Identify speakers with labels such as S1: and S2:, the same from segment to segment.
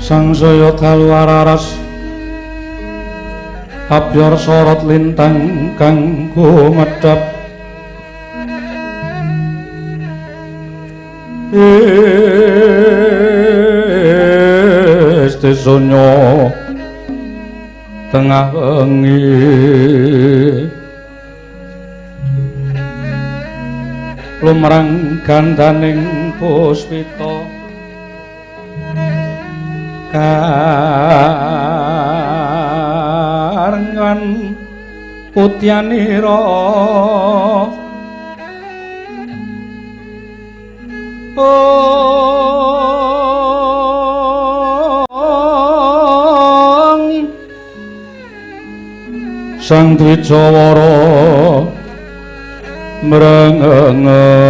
S1: Sangsaya kaluar aras abyor sorot lintang kanggo medhap Istisonya tengah wengi lumrang gandaning puspita karengan putyanira Sang Trijawara mrengengen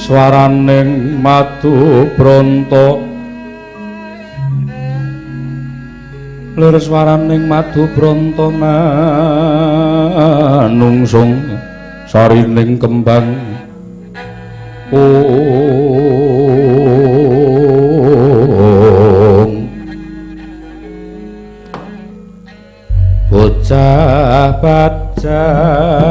S1: swaraning madu bronto lir swaraning madu bronto manungsung sarining kembang bocah bajang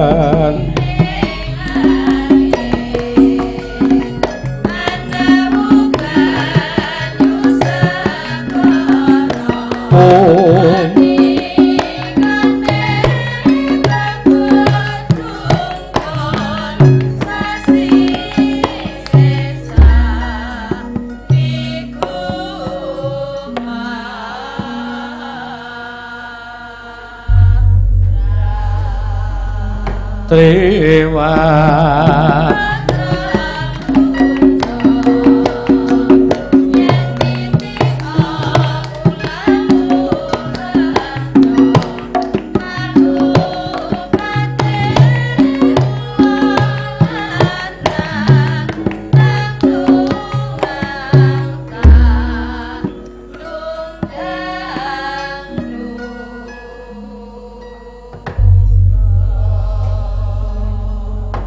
S1: Trewat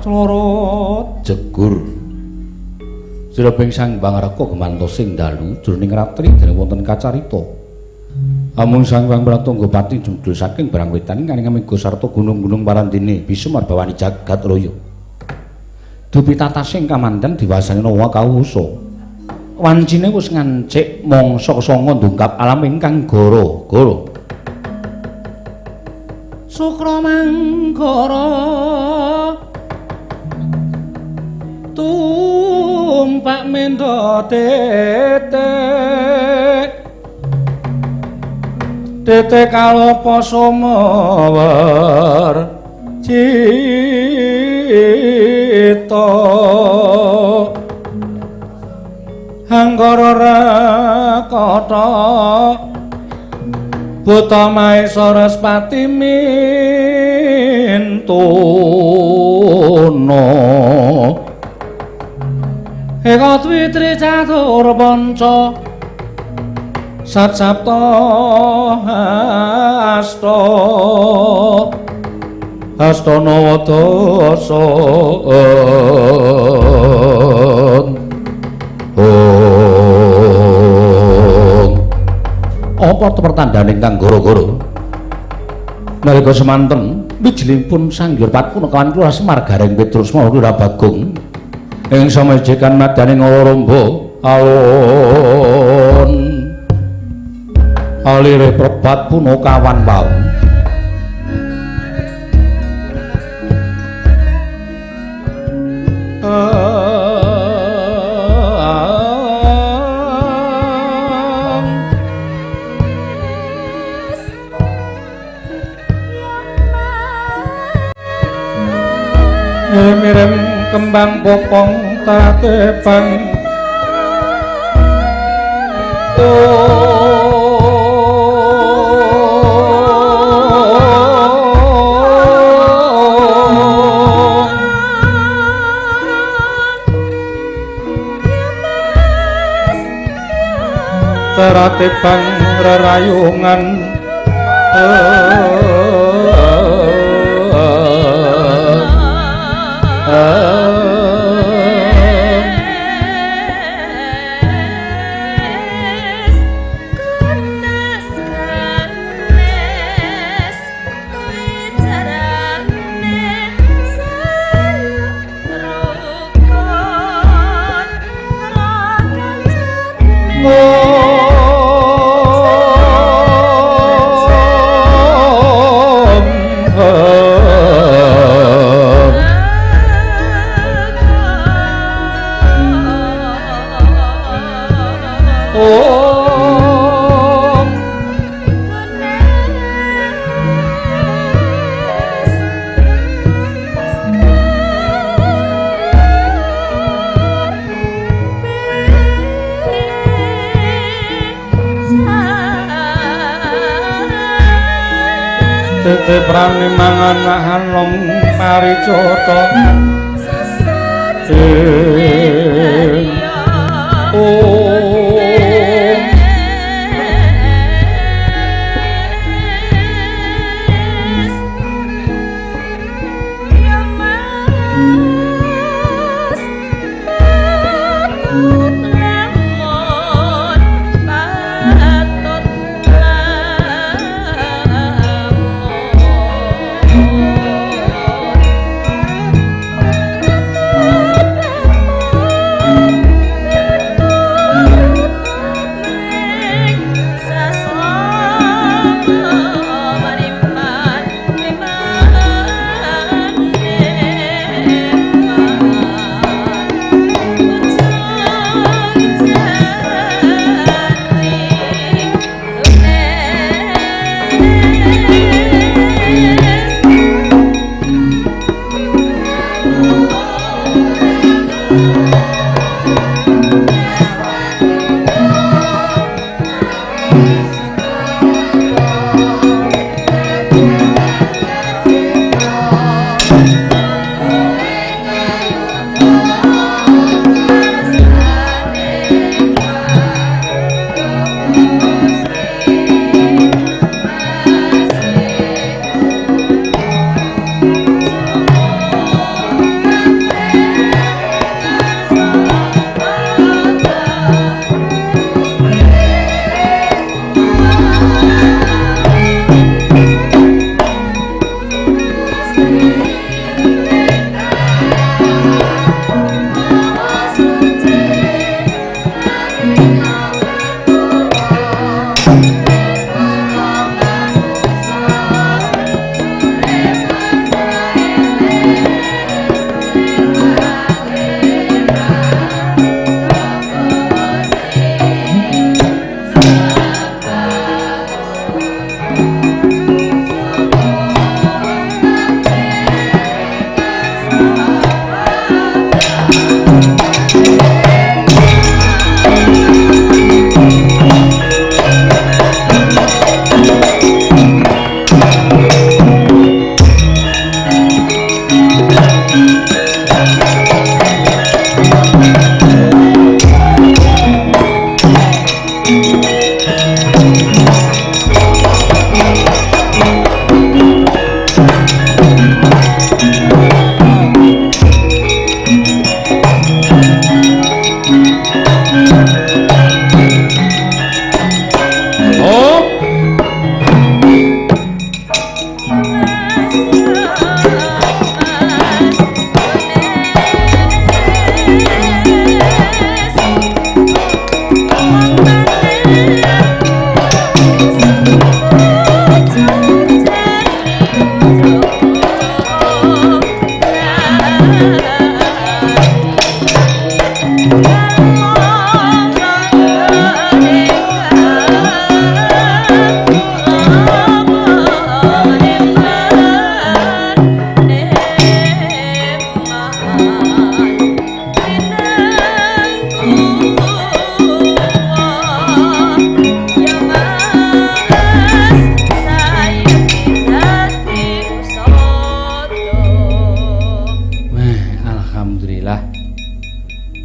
S1: Cloro jegur Jreping Sang Pangreka gemantosing dalu jroning ratri dening wonten kacarita amung Sang Hyang Pratangga Pati judul saking barang witaning kaning amiga sarta gunung-gunung parandene bisa marbawani jagat raya dupi tatasing kamandhan diwasani nawa kawusa wancine wis ngancik mangsa sanga ndungkap alam ingkang gara-gara Sukra Manggara tumpak mendo tete kalopo sumawer cita Anggara Rakata Buta Maesara Spati Mintuna Eka Twitri Catur Panca Sat Sapta Astana Wadasa apa pertandhaning kang gara-gara nalika semanten wijlingipun Sanghyur Patpunakawan Kula Semar Gareng Petrusma Kula Bagong ing samejekan madaning Ramba alon alire Prabat Punakawan wau mirem kembang popong tatepang tatepang rerayungan prane mangan halong maricata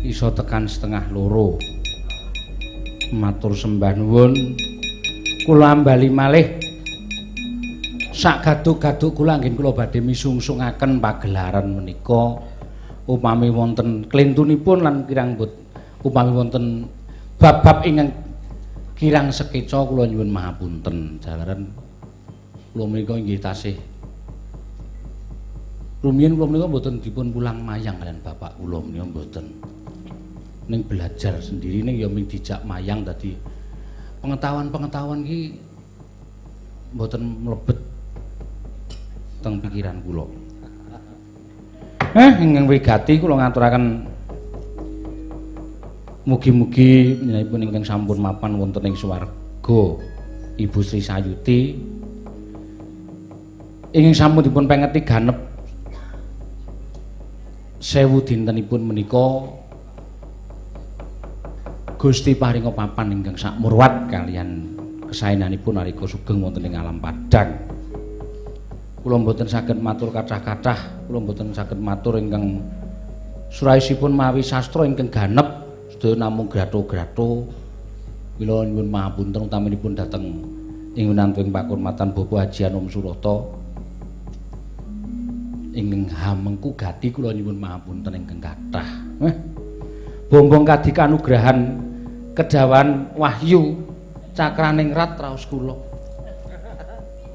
S1: iso tekan setengah loro. Matur sembah nuwun. Kula ambali malih sak gaduk-gaduk kula anggen kula badhe misungsungaken pagelaran menika upami wonten klentunipun lan kirang upami wonten bab-bab ingkang kirang sekeca kula nyuwun mahapunten jalaran kula menika inggih tasih rumiyin kula menika mboten dipun pulang mayang kalian bapak kula menika mboten ning belajar sendiri ning ya ming dijak mayang dadi pengetahuan-pengetahuan iki mboten mlebet teng pikiran kula. Ingkang wigati kula ngaturaken mugi-mugi panjenenganipun ingkang sampun mapan wonten ing swarga Ibu Sri Sayuti ingkang sampun dipun pengeti ganep 1000 dintenipun menika Gusti paringa papan ingkang sak murwat kalian kesaenanipun nalika sugeng wonten ing alam padang. Kula mboten saged matur kathah-kathah, kula mboten saged matur ingkang suraosipun mawi sastra ingkang ganep, sedaya namung grato-grato. Kula nyuwun mahapunten utaminipun dhateng ing winantuing pakurmatan Bapak Haji Anom Surata. Ingkang hamengku gati kula nyuwun mahapunten ingkang kathah. Bombong kadi kanugrahan kedawan wahyu cakraning rat raos kula.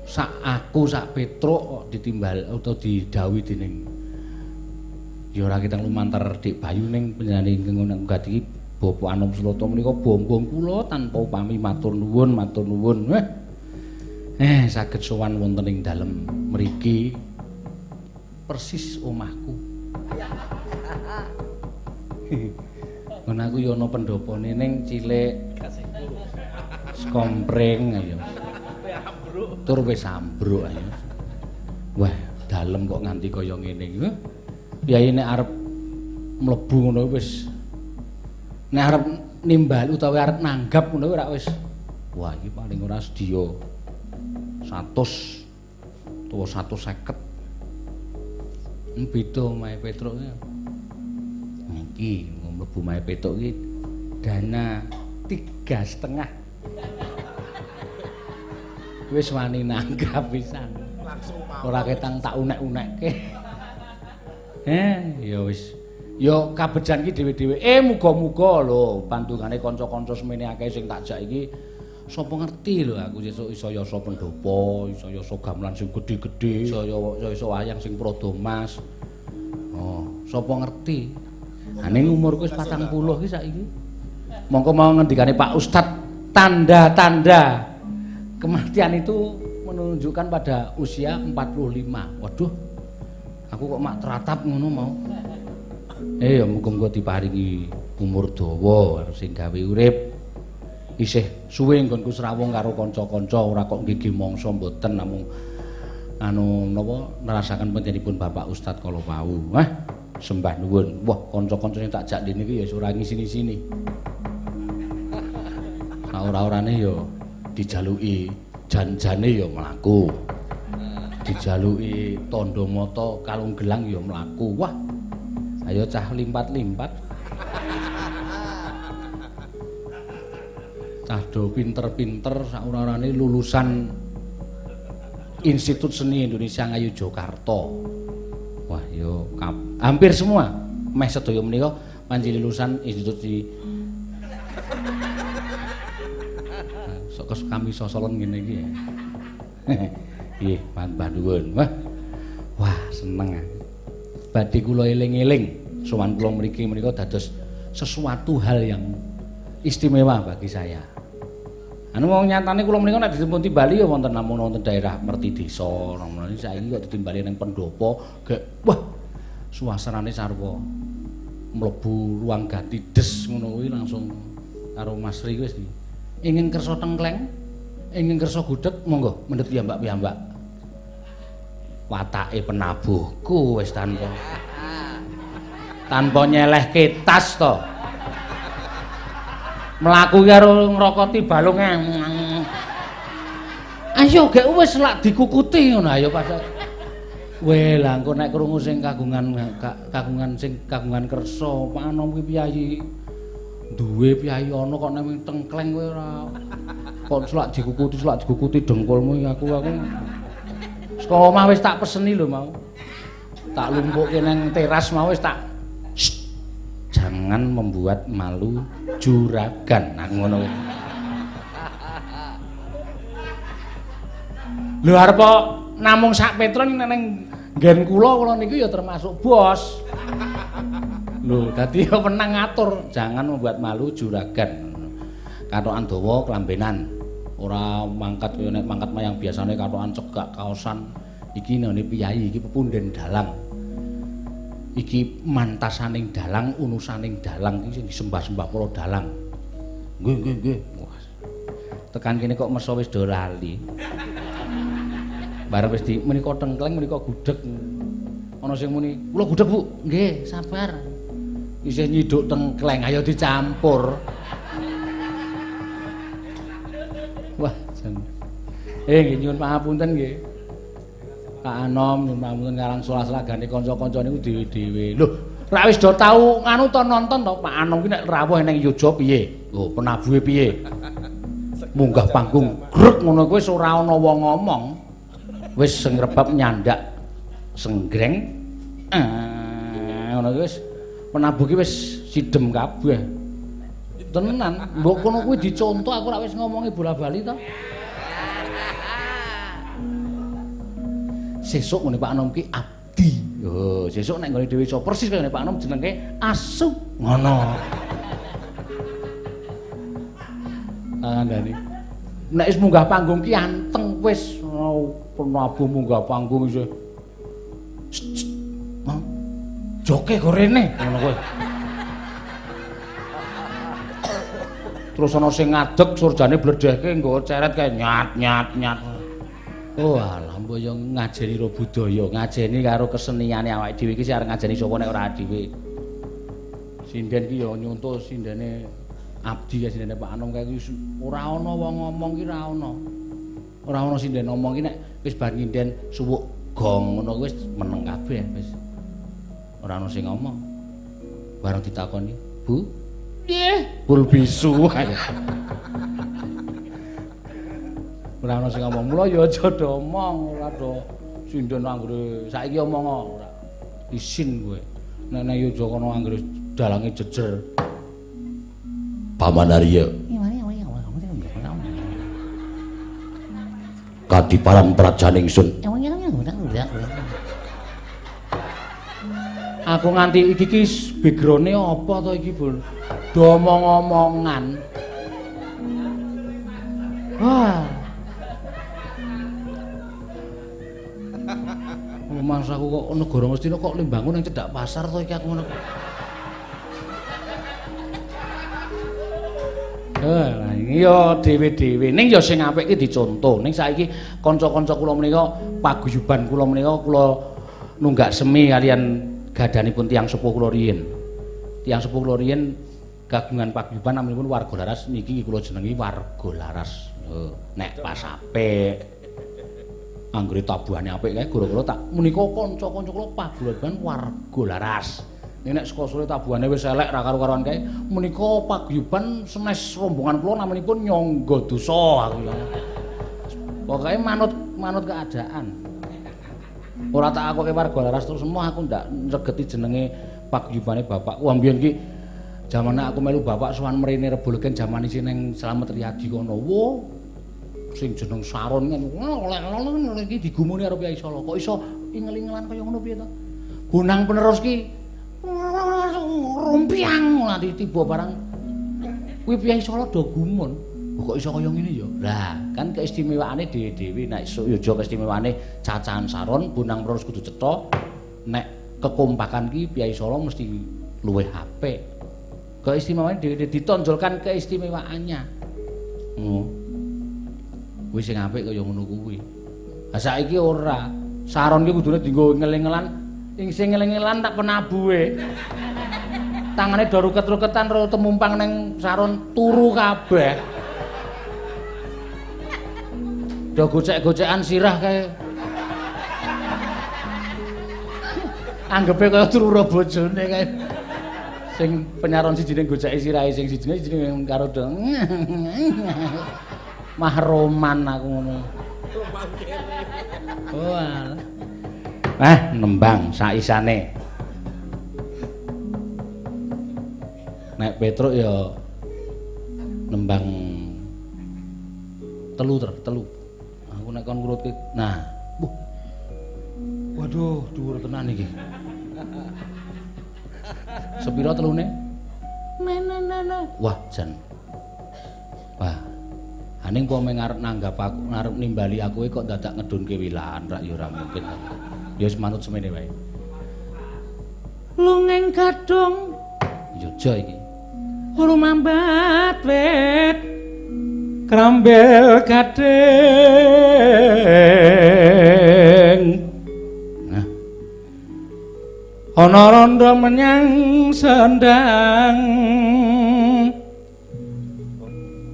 S1: Sak aku sak Petruk kok ditimbal utawa didhawuhi dening ya ora kitang lumantar Dik Bayu ning panjenengan ingkang gati Bapak Anom Surata menika bombong kula tanpa upami matur nuwun matur nuwun. Saged sowan wonten ing dalem mriki persis omahku. Ngono aku ya ana pendhapane ning cilik skompreng ayo. Tur wis ambruk ayo. Wah, dalem kok nganti kaya ngene iki. Piye nek arep mlebu ngono wis nek arep nimbal utawa arep nanggap ngono ora wis. Wah, iki paling ora sedya 100 utawa 150. Beda Mae Petruk iki. Niki mlebu Mae Petruk iki dana 3,5. Wis wani nanggap pisan. Ora ketang tak unek-unekke. Ya wis. Ya kabejan iki dhewe-dhewe. Muga-muga lho pantungane kanca-kanca semene akeh sing tak jak iki sapa ngerti lho aku sesuk iso yasa pendopo, iso yasa gamelan sing gedhe-gedhe, iso wayang sing prodomas. Oh, sapa ngerti. Ning umurku wis 40 iki saiki. Mongko mau ngendikane Pak Ustad tanda-tanda kematian itu menunjukkan pada usia 45. Waduh. Aku kok mak teratap ngono mau. Ya muga-muga diparingi umur dawa sing gawe urip isih suwe nggonku srawung karo kanca-kanca ora kok nggih mangsa mboten namung napa nerasaken panjenenganipun Bapak Ustad kala wau. Sembah nuwun. Wah, kanca-kanca sing tak jak dene iki ya ora ngisini-sini. Ora-orane ya dijaluki janjane ya mlaku. Dijaluki tandha mata kalung gelang ya mlaku. Wah. Ayo cah limpat-limpat. Cah do pinter-pinter saurane lulusan Institut Seni Indonesia Ngayu Jakarta. Wah, yo hampir semua meh sedaya menika panjenengan lulusan Institut di sok kami sosolen ngene iki. Nggih, panjenengan nuwun. Wah, seneng. Badhe kula eling-eling sowan kula mriki menika dados sesuatu hal yang istimewa bagi saya. Wong nyatane kula menika nek dipun timbali ya wonten namung wonten daerah Merti Desa, namung saiki kok ditimbali ning pendopo, gek wah suasanane sarwa mlebu ruang ganti des ngono kuwi langsung karo Mas Ri wis iki. Ingin kersa tengkleng, ingin kersa gudeg, monggo mendhet piyambak-piyambak. Watake penabuhku wis tanpa nyelehke tas to. Mlaku karo ngrokoti balunge. Ayo gek wis lak dikukuti ngono ayo padha. Weh, lah engko nek krungu sing kagungan kersa, Pak Anom kuwi piyayi duwe piyayi ana kok nek tengkleng kowe ora. Kok selak digukuti dengkulmu aku. Saka omah wis tak peseni lho mau. Tak lumpukke nang teras mau wis tak jangan membuat malu juragan. Nah ngono. Lho arep namung sak petron ning nggen kula niku ya termasuk bos. Lho dadi ya menang ngatur, jangan membuat malu juragan. Katokan dawa kelambenan. Ora mangkat kaya nek mangkat mayang biasane katokan cekak kaosan. Iki nene piyayi iki pepunden dalang. Iki mantasaning dalang, unusaning dalang iki sing disembah-sembah para dalang. Nggih. Tekan kene kok meso wis do lali. Bareng wis di menika tengkleng menika gudeg. Ana sing muni, "Kula gudeg, Bu." Nggih, sabar. Isih nyiduk tengkleng, ayo dicampur. Wah, jan. Nggih nyuwun pangapunten nggih. Pak Anom nyuwun pangapunten karang solas-lagane kanca-kanca niku dhewe-dhewe. Lho, ra wis do tau nganu to nonton to Pak Anom ki nek rawuh ning Yoja piye? Lho, penabuhe piye? Munggah panggung grek ngono kuwi wis ora ana wong ngomong. Wis sing rebab nyandak senggreng. Ngono kuwi wis penabuh ki wis sidem kabeh. Tenan, mbok kono kuwi dicontoh aku ora wis ngomongi bola-bali to. Sesuk ngene Pak Anom ki abdi. Yo, sesuk nek nggone dhewe iso persis kaya Pak Anom jenenge Asu. Ngono. Ngandani. Nek wis munggah panggung ki anteng wis penabuh munggah panggung isih. Joke gorene ngono kowe. Terus ana sing ngadeg surjane bledheke nggo ceret kae nyat. Oh alah mbok yo ngajeni ro budaya, ngajeni karo keseniane awake dhewe iki sing arep ngajeni sapa nek ora dhewe. Sinden ki yo nyuntuh sindene abdi ya sindene Pak Anom kae ora ana wong ngomong ki ora ana. Ora ana sinden ngomong ki nek wis bar nginden suwuk gong ngono wis meneng kabeh wis. Ora ana sing ngomong. Bareng ditakoni, "Bu, nggih, bul bisu." Ora ana sing ngomong, "Mula ya aja do omong, ora do sinden anggere saiki omong ora. Isin kowe. Nek nang Yoja kono anggere dalange jejer." Paman Arya. Kadiparan prajan ingsun. Aku nganti iki ki background-e apa to iki, Bun? Do omong-omongan. Wah. Mas aku kok negara Ngastina kok limbangun nang cedhak pasar to iki aku ngono. Lah iki ya dhewe-dhewe. Ning ya sing apik ki dicontoh. Ning saiki kanca-kanca kula menika paguyuban kula menika kula nunggak semi kalian gadanipun tiyang sepuh kula riyin. Tiyang sepuh kula riyin kagungan paguyuban naminipun warga laras niki kula jenengi warga laras. Nek pas apik anggere tabuhane apik kae gara-gara tak menika kanca-kanca kula paguyuban warga laras. Nek saka sore tabuhane wis elek ra karo-karoan kae menika paguyuban senes rombongan kula naminipun nyangga dosa aku. Pokoke manut keadaan. Ora tak akoke warga laras terus semua aku ndak regeti jenenge paguyubane bapak. Wah mbiyen ki jamane aku melu bapak sowan mrene Rebo Legen jaman isih ning Slamet Riyadi kono. Wo sing jeneng Saron kan oleh iki digumuni karo Kyai Solo. Kok iso ingel-ingelan kaya ngono piye to? Bonang penerus ki rumpiang nanti tiba barang kuwi Kyai Solo do gumun. Kok iso kaya ngene ya? Lah, kan keistimewaane dhewe-dhewe nek Yoja keistimewaane cacahan Saron, bonang penerus kudu cetha. Nek kekompakan ki Kyai Solo mesti luwih apik. Keistimewaane dhewe ditonjolkan keistimewaannya. Kuwi sing apik kaya ngono kuwi. Lah saiki ora. Saron ki kudune dienggo ngeling-ngelan, sing ngeling-ngelan tak penabuhe. Tangane do ruket-ruketan karo temumpang ning Saron turu kabeh. Do gocek-gocekan sirah kae. Anggepe kaya truro bojone kae. Sing penyaron sijine gojeki sirahe sing sijine karo dong. Mahroman aku ngono. Oh alah. Nembang saisane. Nek Petruk ya nembang telu. Aku nek kon ngurutke. Nah, waduh, dhuwur tenan iki. Sepira telune? Wah, jan. Wah. Aning pome ngarep nanggap aku, ngarep nimbali aku kok dadak ngedunke wilahan rak ya ora mungkin. Ya wis manut semene wae. Lungeng gadung. Yoja iki. Rumambat wit. Krambel gading. Nah. Ana randha menyang sendang.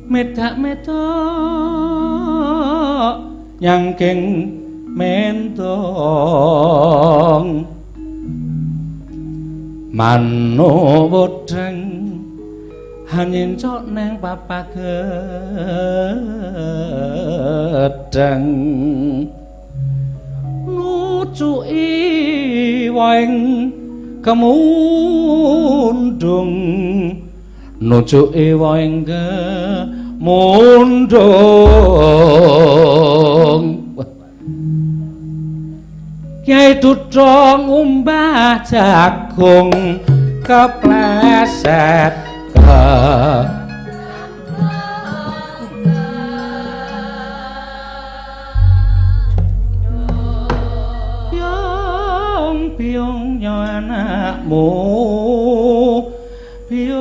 S1: Medak-medok nyangking mentong mano wedeng hanyencok neng papagedeng nucuki waing kemundung nucuki waing mundung Kyai Duda ngumbah jagung kepleset Piung nyo anakmu piung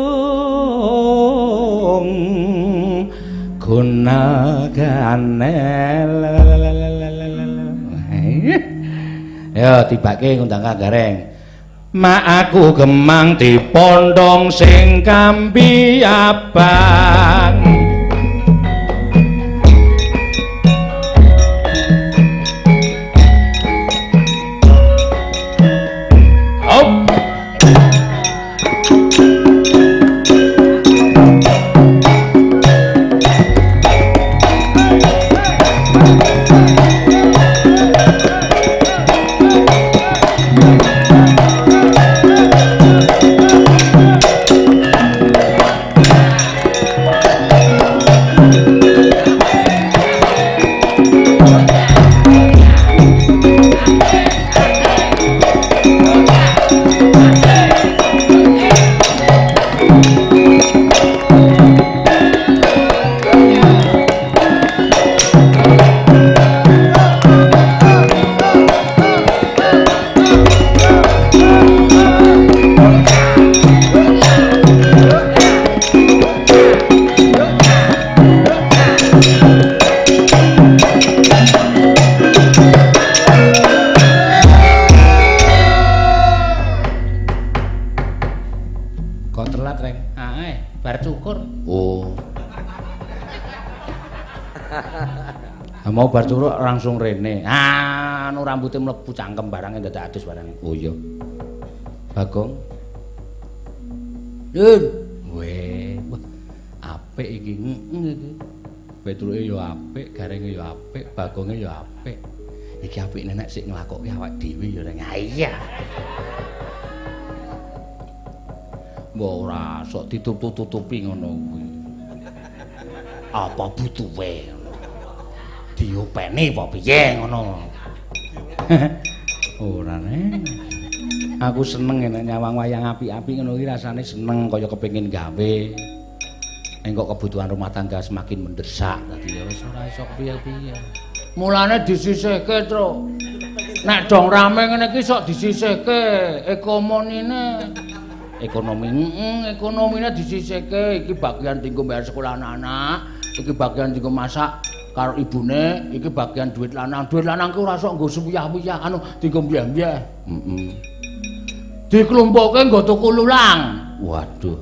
S1: gunagane ya tibake ngundang Gareng mak aku gemang dipondong sing kambi abang mau bar curuk langsung rene. Anu rambute mlebu cangkem barange dadak adus barange. Oh iya. Bagong. Yun. Weh, apik iki. Iki. Petruke ya apik, garenge ya apik, bagonge ya apik. Iki apik nek sik nglakokke awak dhewe ya reng. Iya. Mbok ora sok ditutup-tutupi ngono kuwi. Apa butuhe? Diopeni apa piye ngono. Ora nek. Aku seneng nek nyawang wayang apik-apik ngono iki rasane seneng kaya kepengin gawe. Nek kok kebutuhan rumah tangga semakin mendesak dadi ya wis ora iso piye-piye. Mulane disisihke, Truk. Nek dong rame ngene iki sok disisihke ekonomine. Ekonomine disisihke iki bagian dienggo bayar sekolah anak-anak, iki bagian dienggo masak karo ibune, iki bagian duit lanang. Duit lanang ku ora sok nggo suwiyah-wiyah, anu dienggo mbyah-mbyah. Diklumpukke nggo tuku lulang. Waduh,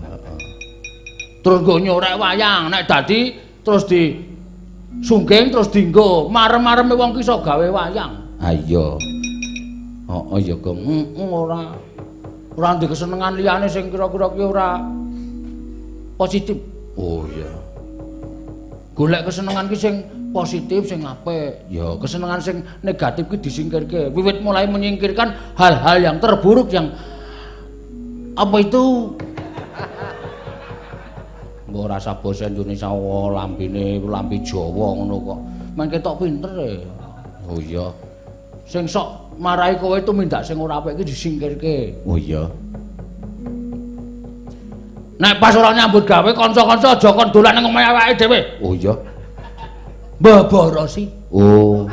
S1: Terus nggo nyorek wayang, nek dadi terus disungging terus dienggo. Marem-mareme wong ki iso gawe wayang. Ha iya. Oh iya, Gong. Ora ndek kesenengan liyane sing kira-kira ki ora positif. Oh iya. Golek kesenengan ki sing positif sing apik. Ya, kesenengan sing negatif ki disingkirke. Wiwit mulai menyingkirkan hal-hal yang terburuk yang apa itu? Mbok rasa basa Indonesia lambene lambe Jawa ngono kok. Men ketok pinter e. Oh iya. Sing sok marahi kowe tumindak sing ora apik iki disingkirke. Oh iya. Nek pas ora nyambut gawe kanca-kanca aja kon dolan nang omahe awake dhewe. Oh iya. Mbaborosi. Oh.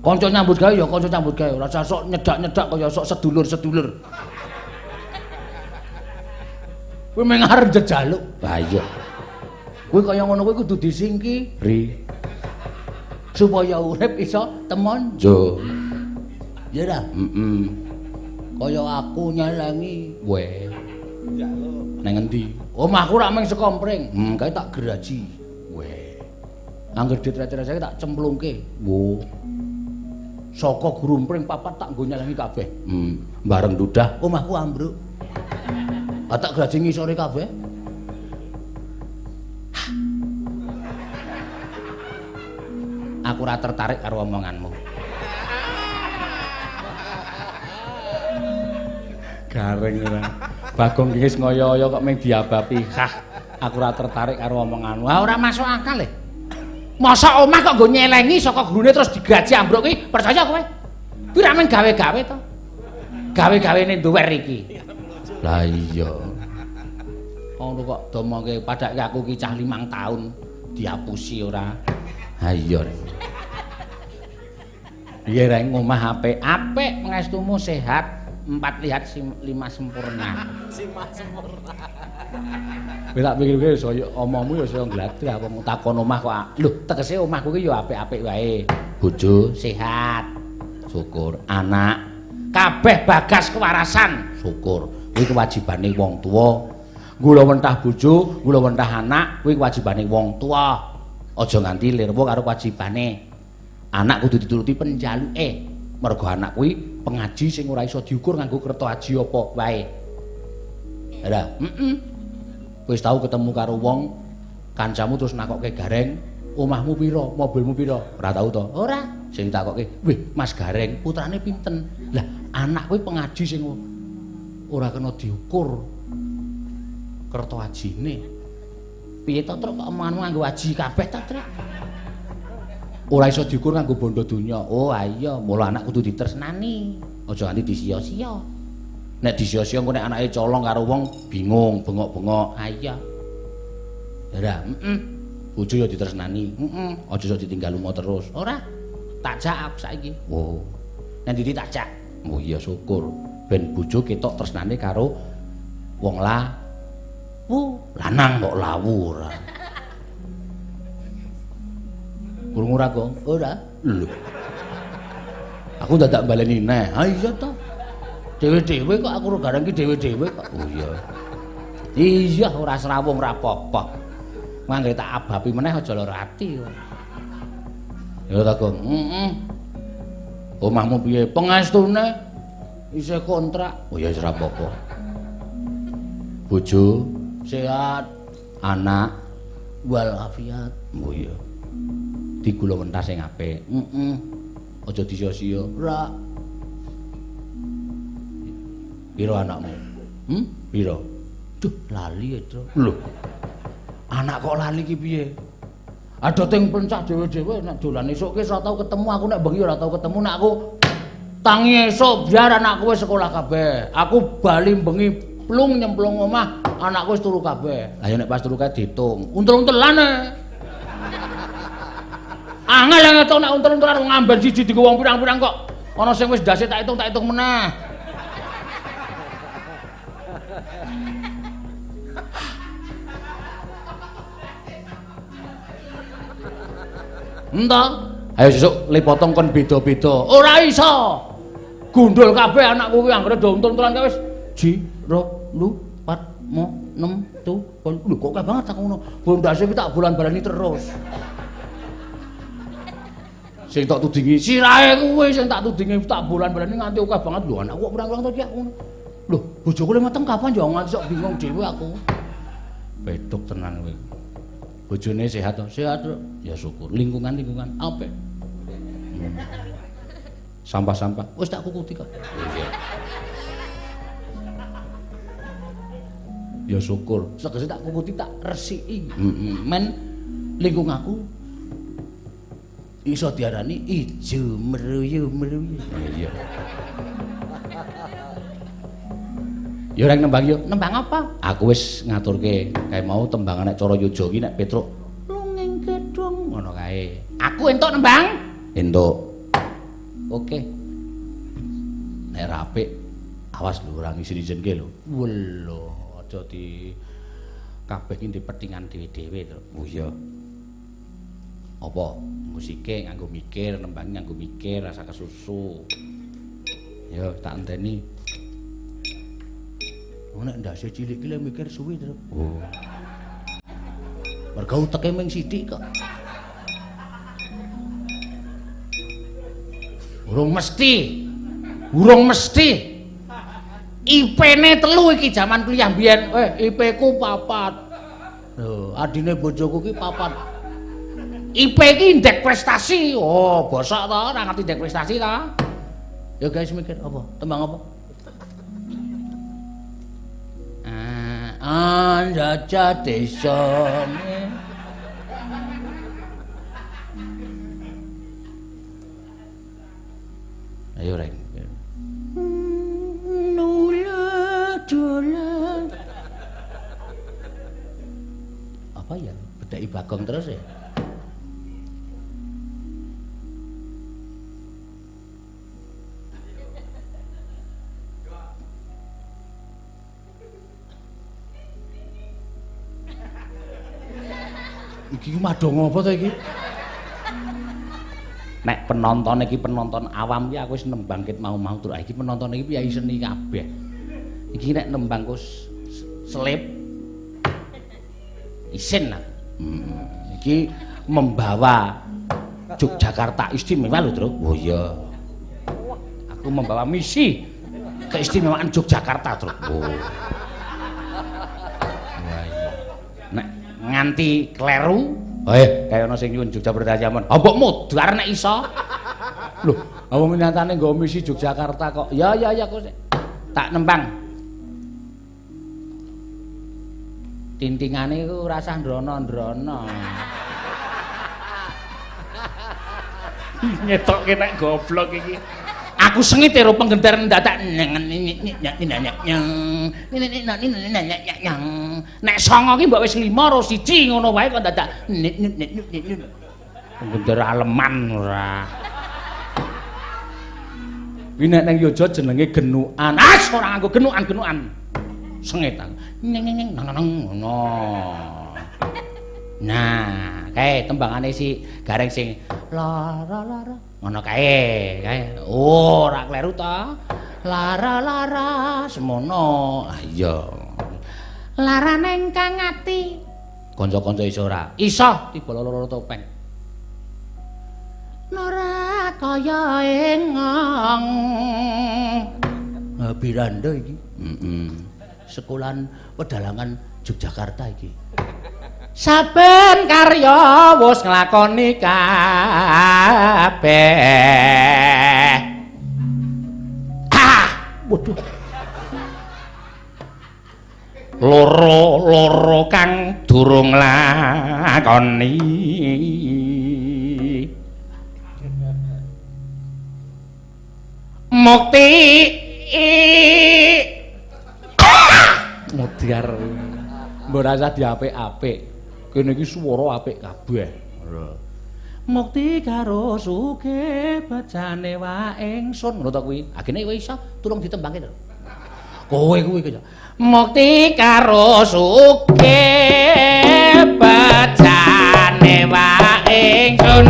S1: Kanca nyambut gawe ya kanca nyambut gawe, ora usah sok nyedak-nyedak kaya sok sedulur-sedulur. Kowe mung arep jejaluk. Lah iya. Kowe kaya ngono kuwi kudu disingkiri. Supaya urip iso temonjo. Ya ora? Kaya aku nyelengi. Weh. Njaluk. Nang endi? Omahku rak mung sekompring. Kae tak geraji. Weh. Angger ditrecek-trecek tak cemplungke. Wo. Saka grumpring papat tak nggo nyelengi kabeh. Bareng dudah omahku ambruk. Tak geraji ngisore kabeh. Aku ora tertarik karo omonganmu. Gareng ora. Bagong wis ngoyo-oyo kok mung diabapi. Aku ora tertarik karo omonganmu. Ora masuk akal e. Masa omah kok nggo nyelengi saka gurune terus digaji ambruk ki? Percaya kowe? Kuwi ra men gawe-gawe to. Gawe-gawene duwer iki. Lah iya. Ngono kok domoke padake aku ki cah 5 taun diapusi ora. Ha iya. Piye reng omah apik pangestumu sehat 4 lihat 5 sempurna. 5 sempurna. Kowe tak pikir-pikir saya omongmu ya saya ngladrah apa takon omah kok. Lho, tegese omahku ki ya apik-apik wae. Bojo sehat. Syukur. Anak kabeh bagas kewarasan. Syukur. Kuwi kewajibane wong tuwa. Gula wentah bojo, gula wentah anak, kuwi kewajibane wong tuwa. Aja nganti lirwo karo kewajibane. Anak kudu dituruti penjaluke. Mergo anak kuwi pengaji sing ora iso diukur nganggo kerta aji apa wae. Ora, wis tau ketemu karo wong kancamu terus nakokke Gareng, omahmu pira, mobilmu pira? Ora tau to? Ora. Sing takokke, "Wih, Mas Gareng, putrane pinten?" Lah, anak kuwi pengaji sing ora kena diukur kerta ajine. Piye to, Truk? Kok omonganmu nganggo aji kabeh ta, Truk? Ora iso diukur nganggo bondo donya. Oh, iya, mula anak kudu ditresnani. Aja nganti disia-sia. Nek disia-sia engko nek anake colong karo wong bingung, bengok-bengok. Ah iya. Ora, bojo ya ditresnani. Aja iso ditinggal lunga terus. Ora. Tak jak aku saiki. Oh. Nek ndi tak jak. Oh iya syukur. Ben bojo ketok tresnane karo wong lanang kok lawu ora. Krungu ora, Gong? Ora. Lho. Aku dadak baleni neh. Ha iya to. Dewe-dewe kok aku Gareng ki dewe-dewe kok. Oh iya. Iya ora srawung ora apa-apa. Mangke tak abapi meneh aja lara ati kok. Ya ta, Gong. Omahmu piye? Pengestune isih kontrak. Oh ya wis ora apa-apa. Bojo sehat, anak walafiat. Oh iya. Digula wentas sing apik. Aja disia-sia. Ora. Pira anakmu? Pira? Duh, lali itu. Lho. Anak kok lali ki piye? Ada ting pencak dhewe-dhewe nek dolan esuk ki ora tau ketemu aku nek bengi ora tau ketemu nek aku tangi esuk biar anakku wis sekolah kabeh. Aku bali bengi plung nyemplung omah, anakku wis turu kabeh. Lah ya nek pas turu kae diitung. Untel-untelane. Angel ngetok nek untel-untelan wong amben siji dienggo wong pirang-pirang kok. Ana sing wis ndase tak hitung meneh. Entah, ayo sesuk lipotong kon beda-beda. Ora iso. Gundul kabeh anakku kuwi anggere do untul-untulan kae wis. Ji, ro, lu, pat, mo, nem, tu, pon. Lho kok kae banget aku ngono. Bondase ki tak bulan-balani terus. Sing tak tudingi sirahe kuwi sing tak tudingi tak bolan-bolani nganti akeh banget lho anakku kok urang-urang to iki aku. Lho, bojoku le meteng kapan ya nganti sok bingung dhewe aku. Beduk tenan kowe. Bojone sehat to? Sehat, Tru. Ya syukur. Lingkungan apik. Sampah-sampah wis tak kukuti kok. Ya syukur. Segese tak kukuti tak resiki. Men lingkunganku iso diarani ijo meruyu-meruyu. Iya. Ya ora nembang yo. Nembang apa? Aku wis ngaturke kae mau tembang nek cara yoja iki nek Petruk lunging gedung ngono kae. Aku entuk nembang? Entuk. Oke. Nek ra apik awas lho ora ngisi-isinke lho. Welo aja di kabeh iki dipethingan dhewe-dhewe to. Oh iya. Apa musike nganggo mikir, nembangi nganggo mikir, rasa kesusu. Ya tak enteni. Nek ndase cilik iki mikir suwi to. Oh. Mergo uteke mung sithik kok. Urung mesti. IP-ne 3 iki jaman kuliah mbiyen. IP-ku 4. Lho, adine bojoku ki 4. IP iki indeks prestasi. Oh, bosok to, ora ngerti indeks prestasi to. Ya guys mikir apa? Tembang apa? Anjaja desa. Ayo Reng. Nula. Apa ya? Bedaki Bagong terus ya? Iki madhong apa to iki? Nek penonton iki penonton awam ki aku wis nembang ket mau-mau tur. Iki penonton iki piyai seni kabeh. Iki nek nembang ku selip isin. Iki membawa Yogyakarta istimewa lho, Tru. Oh iya. Aku membawa misi keistimewaan Yogyakarta, Tru. Oh. Nek nganti kleru, kaya ana sing nyuwun Jogja Berdayamon. Mbok mudhar nek iso. Lho, wong nyatane nggo misi Yogyakarta kok. Ya kok tak nembang. Tintingane iku rasah ndrono-ndrono. Ngetokke nek goblok iki. Aku sengit karo penggenter ndadak nek songo ki mbok wis 5 ro 1 ngono wae kok ndadak penggenter aleman ora. Kuwi nek nang Yojo jenenge genukan. Ora nganggo genukan. Sengit aku. Ngono. Nah, kae tembangane si Gareng sing lara. Ngono kae. Oh, ora kleru ta? Lara semono. Ah iya. Larane ingkang ati. Kanca-kanca iso ora? Iso tiba loro topeng. Nora kaya engong. Biranda iki. Sekolahan Pedalangan Yogyakarta iki. Saben karya wis nglakoni kabeh. Waduh. Loro kang durung lakoni. Mukti mudhar. Mbok rasa diapik-apik. Kene iki swara apik kabeh. Mukti karo sugih bejane wae ingsun. Ngono to kuwi. Agene kowe iso tulung ditembangke to. Kowe kuwi kaya. Mukti karo sugih bejane wae ingsun.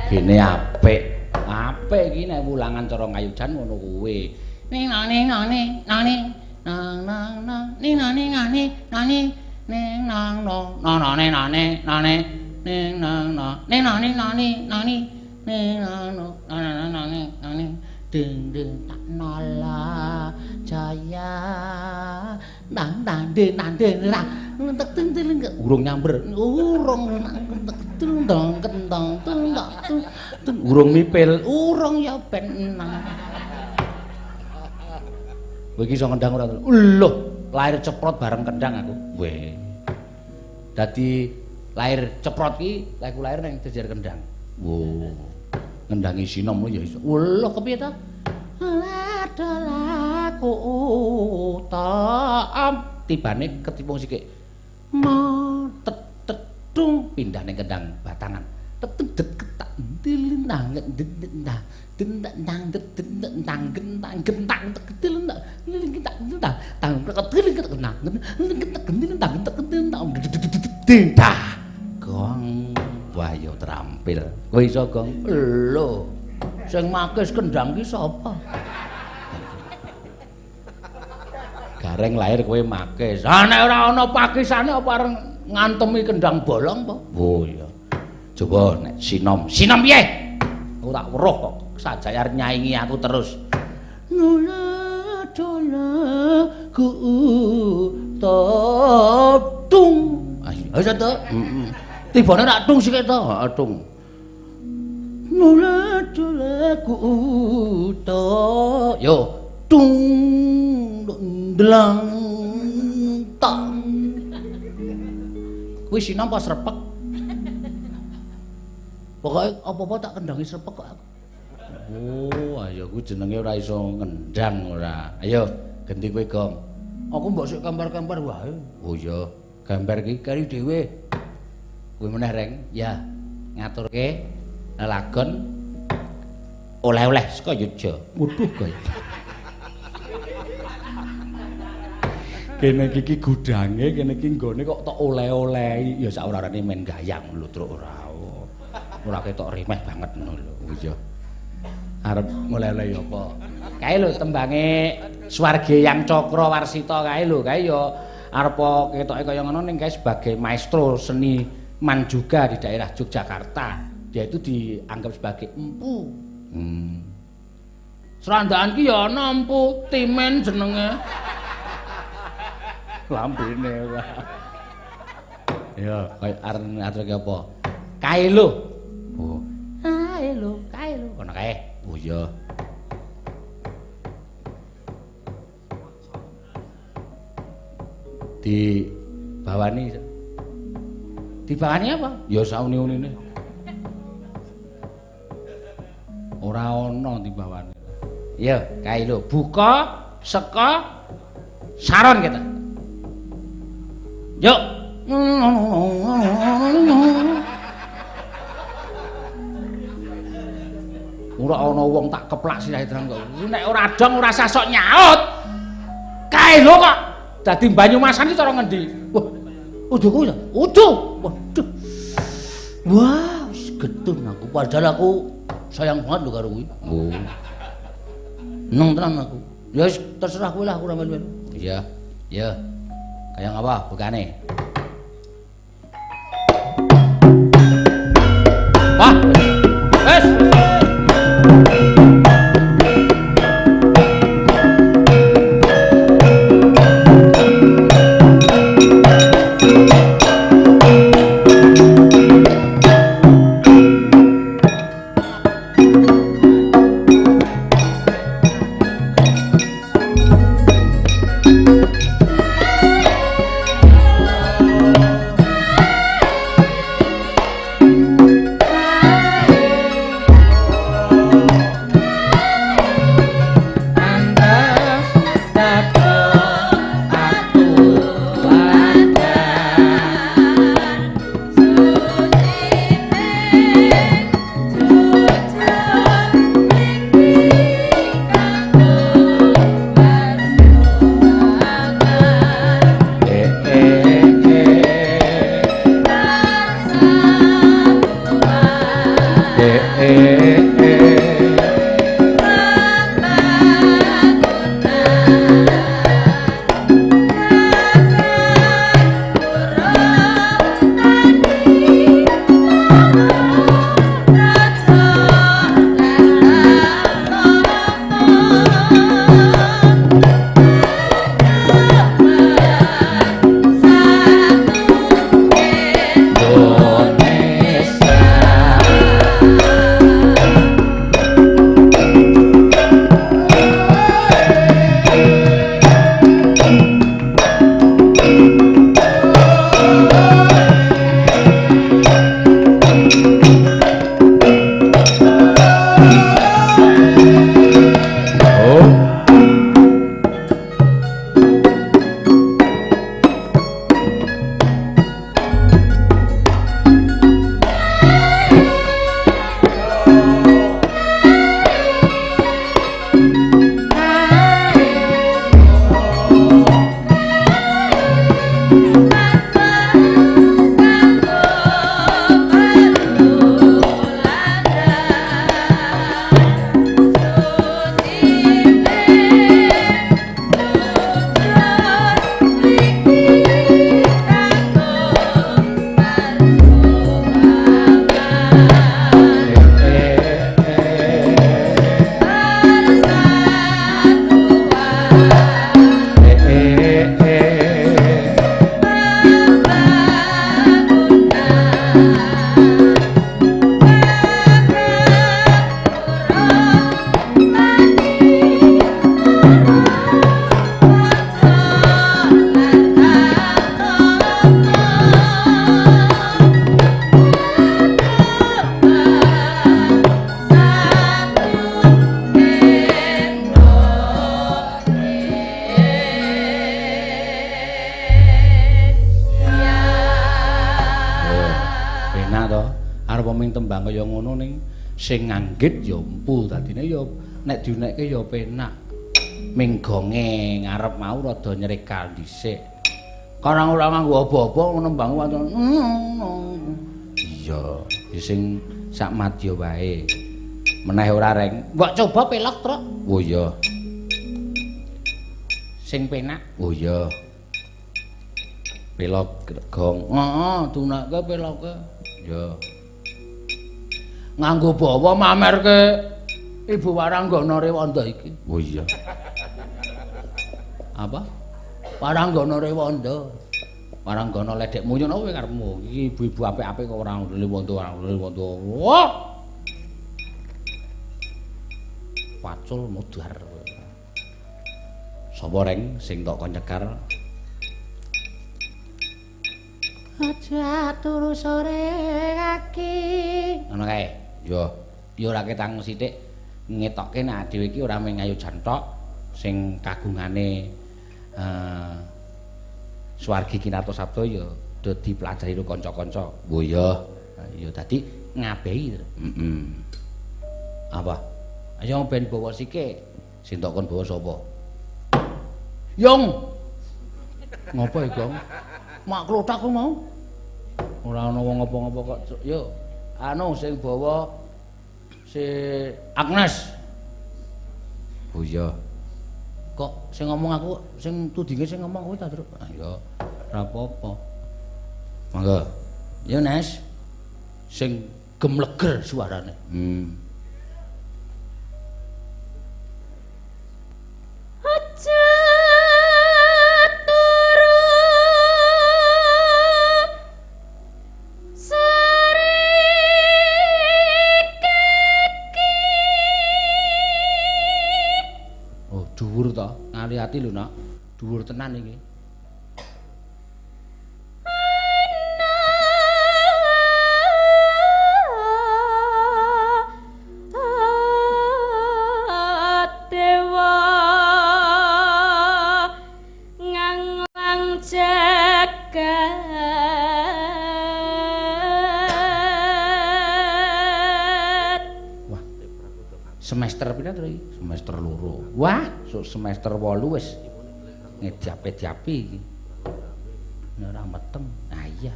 S1: Gene apik. Apik iki nek wulangan cara ngayujan ngono kuwi. Ning nani nani nani nang nang nang ning nani nani nani ning nang no nane nane nane ning nang no ning nani nani nani ning nang no nane nane nane ding ding tak nala jaya nang nang ding nang ding ra tek ting ting urung nyamber urung tek ting dong kentong tung urung mipil urung ya ben nang kowe iki iso kendang ora lho lahir ceprot bareng kendang aku weh dadi lahir ceprot ki aku lahir nang Dejar Kendang wo ngendangi sinom lho ya iso lho kepiye ta ladalaku taam tibane ketipung sikik tetedung pindah ning kendang batangan tetedet ketak dilintang dendang dendang dendang gentang gentang ketil ndak gentang gentang tang ketil kenang gentang gentang dah gong wah yo terampil kowe iso gong lho sing makis kendang ki sapa gareng lahir kowe makis nek ora ana pakisane apa areng ngantemi kendang bolong apa oh iya coba nek sinom piye aku tak weruh kok sajayar nyaingi aku terus nula dola ku tung ayo to tibane rak tung sik to tung nula dola ku yo tung ndlang tang kuwi sinom pas repek pokoke apa-apa tak kendangi srepek kok aku. Oh, ayo ku jenenge ora iso ngendang ora. Ayo, ganti kowe gong. Aku mbok sik gambar-gambar wae. Oh iya, gambar ki kari dhewe. Kowe meneh reng, ya. Ngaturke lelagon oleh-oleh saka Yogya. Waduh, guys. Kene iki gudange, kene iki nggone kok tok oleh-olehi. Ya sak ora-orane men gayang lho, Truk ora. Ora ketok remeh banget ngono lho. Iya. Arep ngoleh-oleh apa? Kae lho tembange Swarge Yang Cokro Warsita kae lho, kae ya arep ketoke kaya ngono ning kae sebagai maestro seniman juga di daerah Yogyakarta. Dia itu dianggap sebagai empu. Serandaan ki ya ana empu Timen jenenge. Lambene ora. Ya, kaya arep ngaturke apa? Kae lho. Oh. Kae lho. Kono kae. Oh iya. Dibawani. Dibawani apa? Ya sauni-unine. Ora ana dibawani. Ya, kae lho. Buka seka saron kita. Yuk. Ora ana wong tak keplak sirahe terang kok. Nek ora dong ora usah sok nyaut. Kae lho kok. Dadi Banyumasan iki cara ngendi? Wah. Uduh kuwi ya. Uduh. Waduh. Wah, wis getun aku padahal aku sayang banget lho karo kuwi. Oh. Neng tenan aku. Ya wis terserah kowe lah aku ora melu. Iya. Ya. Kayak apa bukane? Wah. Wes. Penak to. Arep ming tembang kaya ngono ning sing nganggit ya empu dadine ya nek diunekke ya penak. Ming gonge ngarep mau rada nyrekal dhisik. Karang ora nganggo apa-apa nembang wae. Iya, sing sak madya wae. Meneh ora reng. Mbok coba pelok, Truk. Oh iya. Sing penak. Oh iya. Pelok gong. Heeh, tunekke peloke. Ya. Nganggo bawa mamerke Ibu Waranggana Rewanda iki. Oh iya. Apa? Waranggana Rewanda. Waranggana ledekmu yo kowe karepmu. Iki ibu-ibu apik-apik kok ora Rewanda. Wah! Pacul mudhar. Sapa reng sing tok kon nyekar? Aja turu sore aki. Ngono kae. Yo, yo ora ketang sithik ngetokke nek dhewe iki ora mung ayu jantok sing kagungane Swargi Kinarto Sabda ya do dipelajari karo kanca-kanca. Oh iya. Ya dadi ngabehi. Apa? Ayo ben bawa sike. Sing tok kon bawa sapa? Yong. Ngopo iki, Gong? Mak klothak ku mau. Ora ana wong apa-apa kok. Yo, anu sing bawa si Agnes. Oh iya. Kok sing ngomong aku, sing tudinge sing ngomong kuwi ta, Truk? Ah ya, ora apa-apa. Monggo. Ya, Nes. Sing gemleger suarane. Aja dhuwur to, ngati-ati lho nak. Dhuwur tenan iki. Dewa nganglang jagat. Wah, semester pira to iki? Semester 2. Wah, semester 8 wis ngediape-diapi iki. Ora meteng. Nah iya.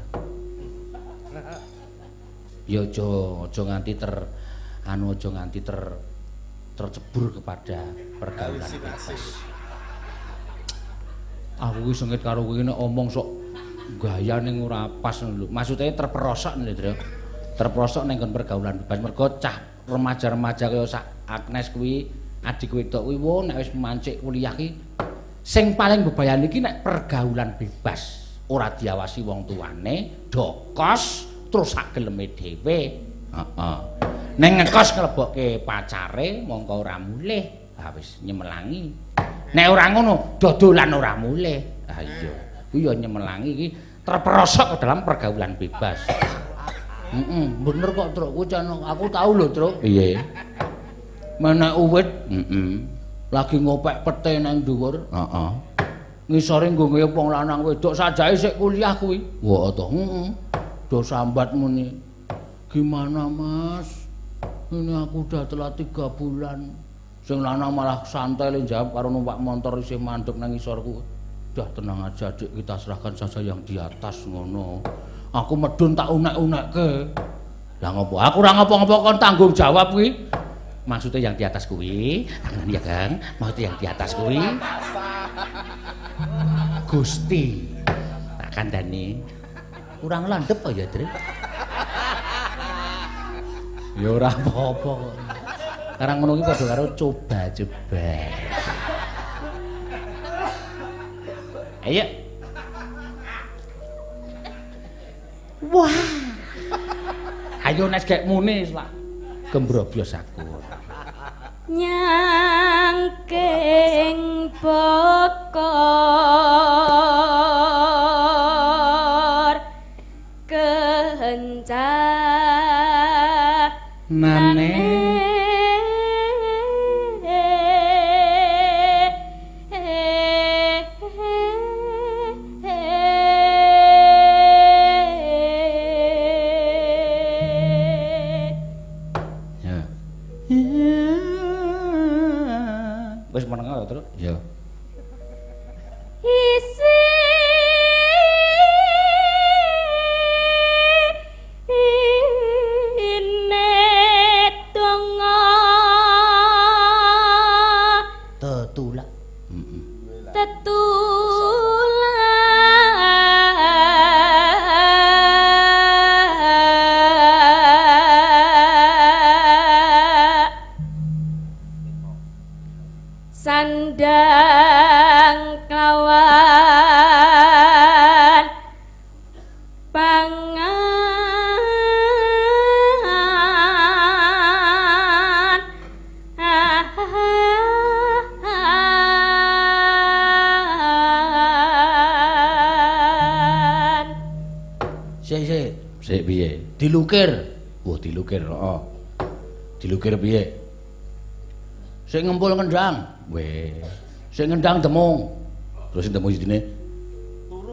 S1: Ya aja nganti aja nganti tercebur kepada pergaulan bebas. Aku iki sengit karo kowe nek omong sok gaya ning ora pas lho. Maksude terperosok lho, Tru. Terperosok ning pergaulan bebas. Mergo cah remaja-remaja kaya sak Agnes kuwi adik wedok kuwi nek wis mancik kuliah ki sing paling bebayani iki nek pergaulan bebas ora diawasi wong tuane dokos terus sak geleme dhewe. Heeh. Ning ngekos klebokke pacare mongko ora mulih. Ha wis nyemelangi. Nek ora ngono dodolan ora mulih. Ha iya. Kuwi ya nyemelangi iki terperosok ke dalam pergaulan bebas. Bener kok, Truk. Aku tahu lho, Truk. Piye? Menek uwit, lagi ngopek pete nang dhuwur. Heeh. Ngisore nggo ngeyep wong lanang wedok sajae sik kuliah kuwi. Wah to, do sambat muni. Gimana, Mas? Ini aku udah telat 3 bulan. Sing lanang malah santai le jawab karo numpak motor isih mandek nang ngisorku. Udah tenang aja, Dik, kita serahkan saja yang di atas ngono. Aku medun tak unek-unekke. Lah ngopo? Aku ora ngopo-ngopo kon tanggung jawab kuwi. Maksudnya yang di atas kuwi, tangan ya Kang. Maksudnya yang di atas kuwi. Gusti. Tak kandhani. Kurang landhep ya, Dre. Ya ora apa-apa kok. Karang ngono iki padha karo coba-coba. Ayo. Wah. Ayo Nes gek muni wis Pak. Gembroblos aku. Nyangking bokor kencanane Wis meneng terus. Ya.
S2: Isi
S1: tetulak.
S2: Sandang kawan pangan
S1: Sik piye? Dilukir. Wah, dilukir. Heeh. Dilukir piye? Sik ngempul ngendang. Weh. Sik ngendang demung. Terus demung sidine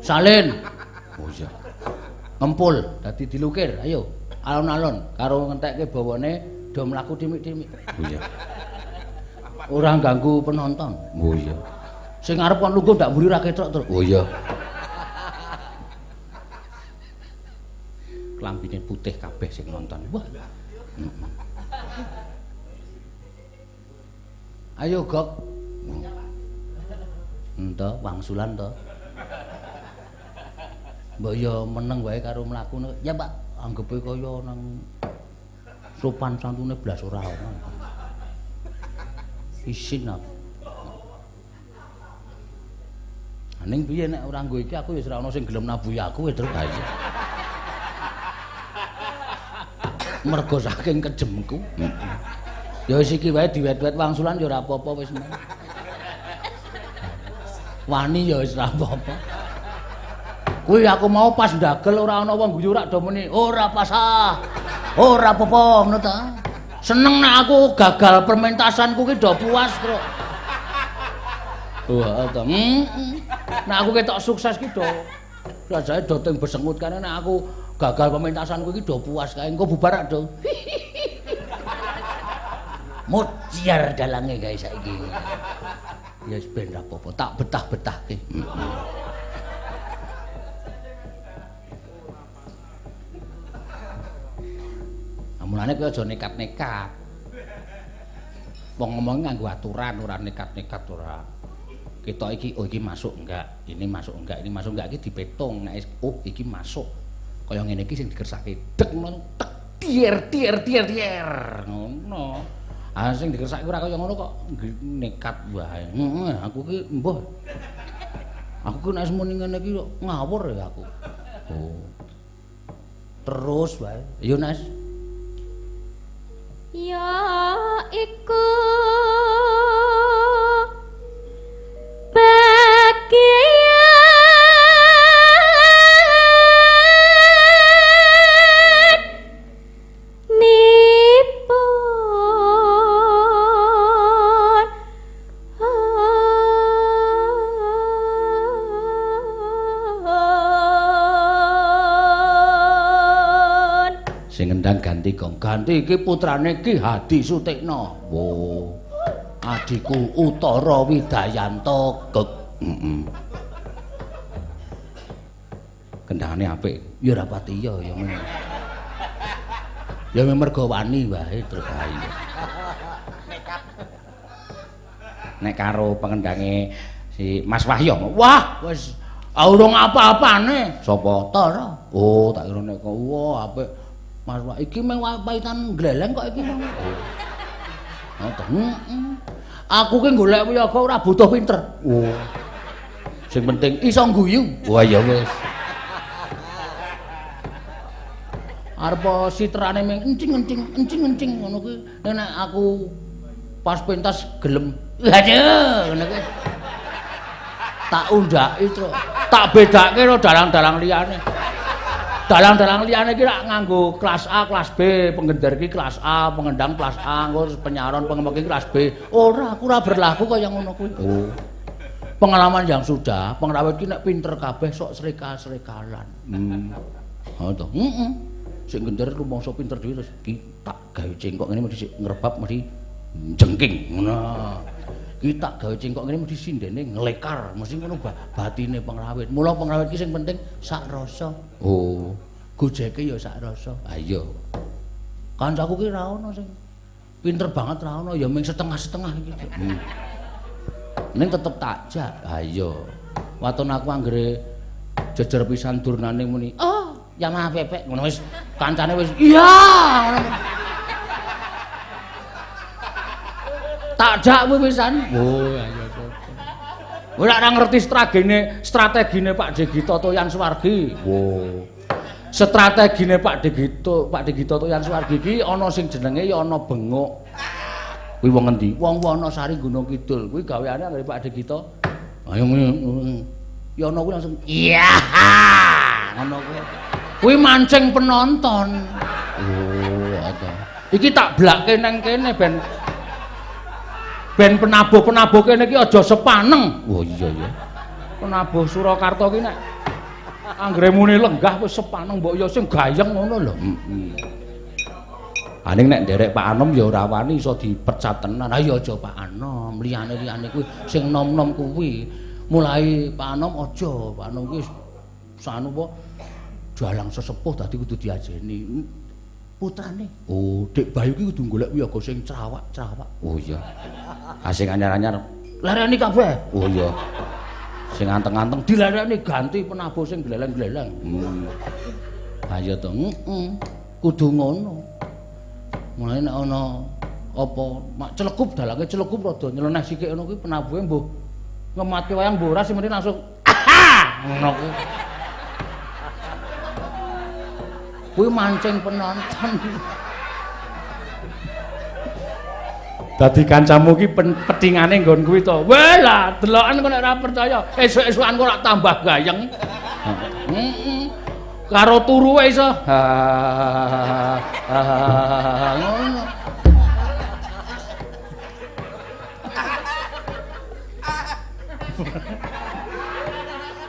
S1: salin. Oh iya. Ngempul dadi dilukir. Ayo, alon-alon karo ngentekke bawane do mlaku timik-timik. Oh iya. Ora ganggu penonton. Oh iya. Sing ngarep kon lungguh ndak mburi ra ketok terus. Oh iya. Klambine putih kabeh sing nonton. Wah. Ayo, Gok. Ento wangsulan to. Mbok ya meneng wae karo mlakune. Ya, Pak, anggepe kaya nang sopan santune blas ora ono. Isin aku. Ning piye nek ora nggo iki aku ya ora ono sing gelem nabuhi aku wis terus ae. Mergo saking kejemku. Ya wis iki wae diwet-wet wangsulan ya ora apa-apa wis. Wani ya wis ora apa-apa. Kuwi aku mau pas ndagel ora ana wong guyu rak do muni ora pasah. Ora apa-apa ngono ta. Seneng nek aku gagal permentasanku ki do puas, Bro. Wah, ta. Nek aku ketok sukses ki do rasane do teng besengut kene nek aku gagal pementasanku iki do puas kae engko bubar do. Mutiar dalange gawe saiki. Ya wis ben ra apa-apa, tak betah-betahke. Mulane kowe aja nekat-nekat. Wong ngomong nganggo aturan, ora nekat-nekat ora. Ketok iki oh iki masuk enggak, ini masuk enggak, ini masuk enggak iki dipetung nek oh iki masuk. Kaya ngene iki sing dikersake dek ngono tek tier ngono. Ah sing dikersake ora kaya ngono kok nekat wae. Aku ki mbah. Aku ki nek muni ngene iki ngawur ya aku. Oh. Terus wae. Yo Nas.
S2: Ya iku bagian nipun
S1: sing ngendang ganti gong. Ganti iki putrane Ki Hadi Sutikna. Wo. Adiku Utara Widayanto Gek. Kendangane apik. Ya ora pati ya men. Ya mergo wani wae terus ae. Nekat. Nek karo pengendange si Mas Wahyo. Wah, wis urung apa-apane. Sapa ta? Oh, tak kira nek wah apik. Mas Wah iki meng paitan gleleng kok iki. Ngoten. Aku ki golek wiyaga ora butuh pinter. Oh. Sing penting iso guyu. Wah ya wis. Arep sitrane meng encing-encing ngono kuwi. Nek aku pas pentas gelem. Aduh, ngono kuwi. Tak undhaki, Tru. Tak bedake karo dalang-dalang liyane. Dalang-dalang liyane iki rak nganggo kelas A, kelas B, pengendar iki kelas A, pengendang kelas A, engko penyaron pengemok iki kelas B. Ora, aku ora berlaku kaya ngono kuwi. Oh. Pengalaman yang sudah, pengrawit iki nek pinter kabeh sok sreka-srekalan. Oh to. Sing ngender rumangsa pinter dhewe terus iki tak gawe cengkok ngene mesti ngrebab mesti jengking. Ngono. Iki Ki tak gawe cengkok ngene mesti sindene nglekar, mesti ngono batine pengrawit. Mula pengrawit ki sing penting sak rasa. Oh, gojeke ya sak rasa. Ha iya. Kancaku ki ra ono sing pinter banget ra ono ya mung setengah-setengah iki. Ning tetep takjak. Ha iya. Waton aku anggere jejer pisan durnane muni. Oh, ya maaf Pepek ngono wis kancane wis iya ngono. Takjak kuwi pisan. Oh, ya iya. Ora ngerti strategine Pak Degito Toyan Suwargi. Wow. Strategine Pak Degito Toyan Suwargi iki ana sing jenenge ya ana bengok. Kuwi wong endi? Wong Wonosari Gunung Kidul. Kuwi gaweane karo Pak Degito. Ayo ya ana kuwi langsung iya. Ngono kuwi. Kuwi mancing penonton. Oh, ada. Iki tak blakke nang kene ben penabuh kene iki aja sepaneng. Oh iya ya. Penabuh Surakarta ki nek anggere muni lenggah wis sepaneng mbok ya sing gayeng ngono lho. Aning nek nderek Pak Anom ya ora wani iso dipecat tenan. Ha ya aja Pak Anom, liyane kuwi sing nom-nom kuwi. Mulai Pak Anom aja, Pak Anom kuwi sanu apa dalang sesepuh dadi kudu diajeni. Putrane. Oh, Dik Bayu ki kudu golek wiyaga sing crawak-crawak. Oh iya. Ha sing anyar-anyar lareni kabeh. Oh iya. Sing anteng-anteng dilareni ganti penabuh sing gleleng-gleleng. Ha iya to. Kudu ngono. Mulane nek ana apa mak celekup dalange celekup rada nyeleneh sikik ngono kuwi penabuhe mbuh ngematke wayang boras mesti langsung ngono kuwi. Kuwi mancing penonton. Dadi kancamu ki petingane nggon kuwi to. Wah lah, delokan kok nek ora percaya, esuk-esukan kok ora tambah gayeng. Karo turuwe iso. Ngono.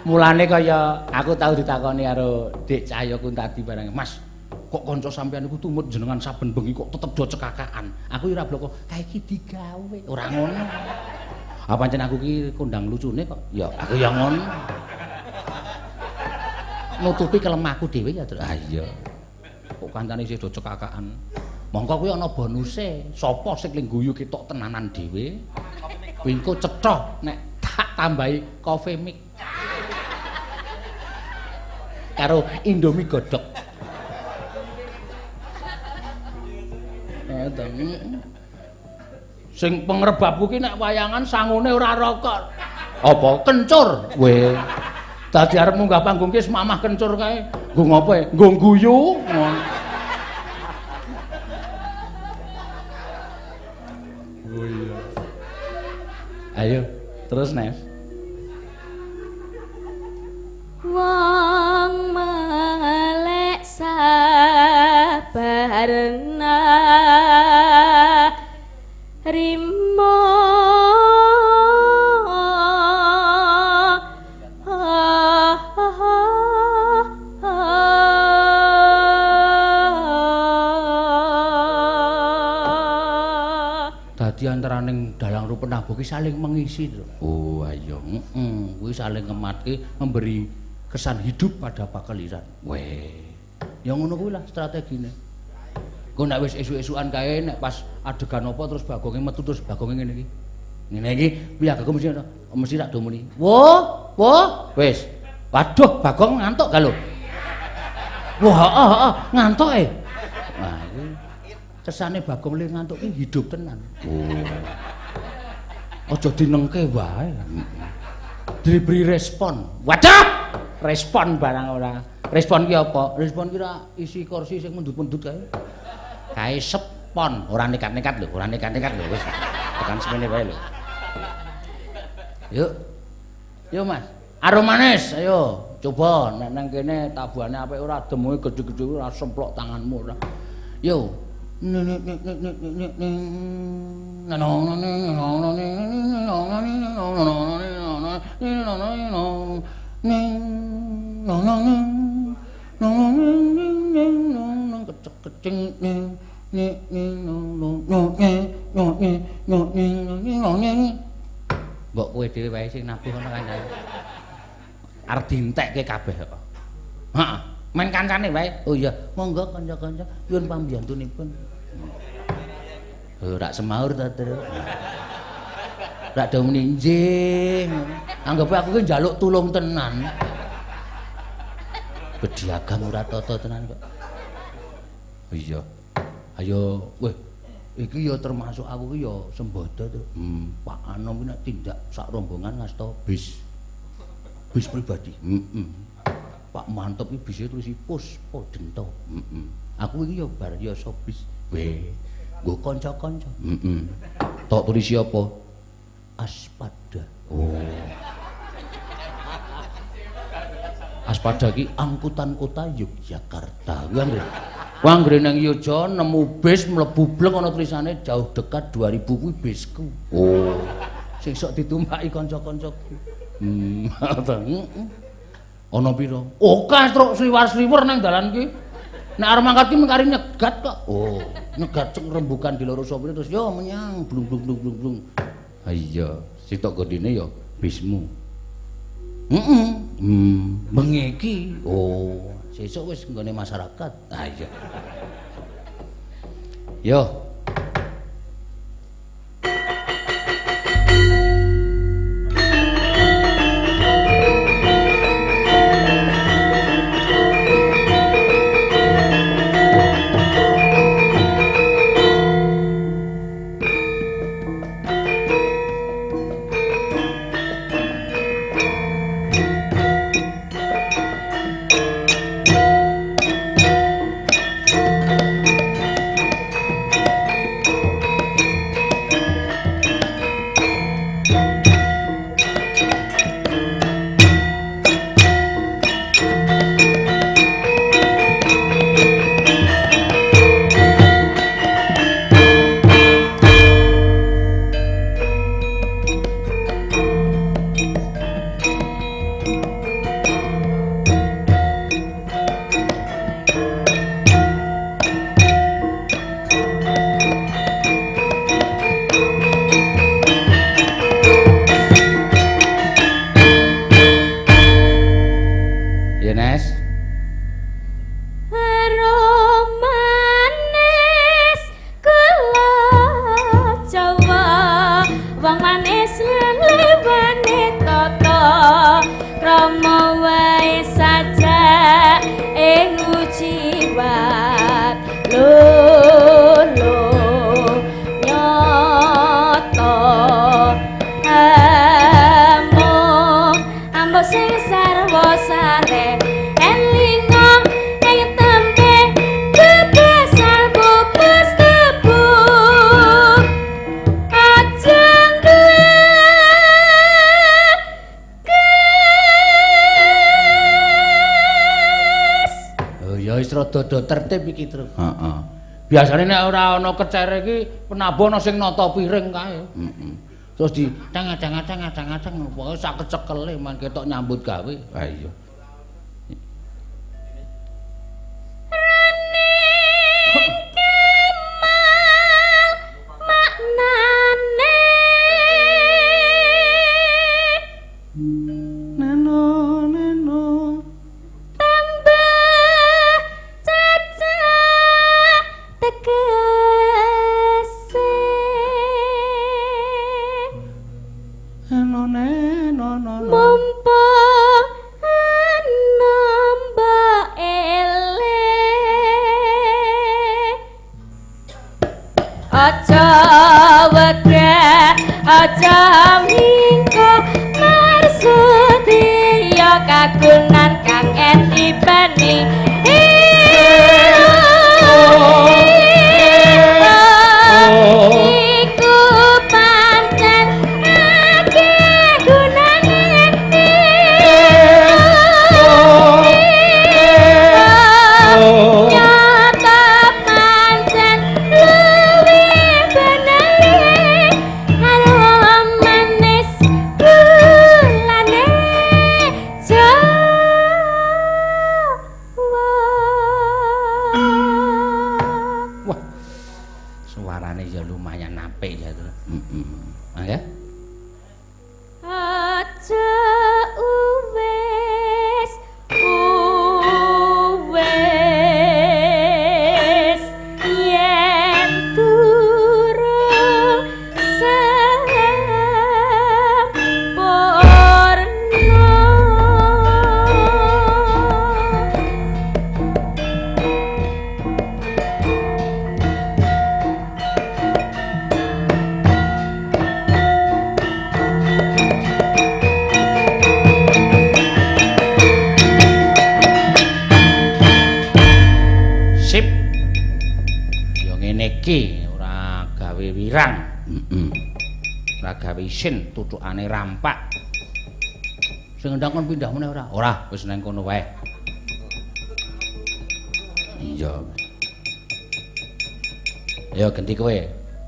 S1: Mulane kaya aku tau ditakoni karo Dik Cahya Kuntadi barang, "Mas, kok kanca sampean iku tumut jenengan saben bengi kok tetep do cekakaan?" Aku ora bloko, "Kae iki digawe, ora ngono." Apa pancen aku ki kondang lucune kok. Ya, aku ya ngono. Nutupi kelemahku dhewe ya, Tru. Ah iya. Kok kancane isih do cekakaan. Mongko kuwi ana bonuse. Sapa sing guyu ketok tenanan dhewe? Kuwi engko cetha nek tak tambahi coffee mix. Karo Indomie godhog. Sing pengrebabku ki nek wayangan sangune ora rokok. Apa kencur? Weh. Dadi arep munggah panggung ki mamah kencur kae. Nggo ngopo e? Nggo guyu. Oh iya. Ayo, terus Nes.
S2: Wong melek sabarna rimo
S1: dadi antaraning dalang rupenabuh ki saling mengisi to. Oh ayo, kuwi saling ngematke memberi kesan hidup pada pakeliran. Weh. Ya ngono kuwi lah strategine. Kok nek wis esuk-esukan kae nek pas adegan apa terus Bagonge metu terus Bagonge ngene iki. Ngene iki piyagaku mesti tak do muni. Wo, wis. Waduh, Bagong ngantuk ga lho. Wah, heeh, ngantuk e. Nah, iki kesane Bagong le ngantuk ki hidup tenan. Oh. Aja dinengke wae. Diberi respon. Waduh! Respon barang ora. Respon ki apa? Respon ki ra isi kursi sing mendut-mendut kae. Kae sepon, ora nekat-nekat lho, wis. Tekan semene wae lho. Yuk. Yuk Mas. Arum manis, ayo. Coba nek nang kene tabuhane apik ora demuke gedhe-gedhe ora semplok tanganmu ora. Yo. Mbok kowe dhewe wae sing nabuh ngono kancane. Arep dientekke kabeh kok. Heeh, men kancane wae. Oh iya, monggo kanca-kanca nyuwun pambiyantunipun. Ora semaur ta, Tru. Rak do muni nggih. Anggape aku ki njaluk tulung tenan. Bediagang ora tata tenan kok. Iya. Ayo, weh. Iki ya termasuk aku ki ya sembodo to. Pak Anom ki nek tindak sak rombongan ngasta bis. Bis pribadi. Pak Mantep iki bise terus Puspa Dento. Aku iki ya bar ya bis. Weh. Nggo kanca-kanca. Tok tulisi apa? Aspada. Oh. Aspada ki angkutan kota Yogyakarta. Kuwi anggere. Kuwi anggere nang Yojo nemu bis mlebu bleng ana tulisane jauh dekat 2000 kuwi bisku. Oh. Sing sok ditumpaki kanca-kancaku. Ana pira? Akeh truk sliwar-sliwer nang dalan ki. Nek arep mangkat ki mengkari nyegat kok. Oh, nyegat cek rembukan di loro sopir terus yo menyang blung. Ha iya, sing tok gondine ya bismu. Bengi iki. Oh, sesuk wis nggone masyarakat. Ha iya. Yo. Dodo tertib iki terus. Heeh. Biasane nek ora ana kecere iki penabuh ana sing nata piring kae. Terus di cang-cang pokoke sak kecekele man ketok nyambut gawe. Ha iya. ngene iki ora gawe wirang. Ora gawe isin tutukane rampak. Sing ndang kon pindah meneh ora? Ora, wis nang kono wae. Iya. Ayo ganti kowe.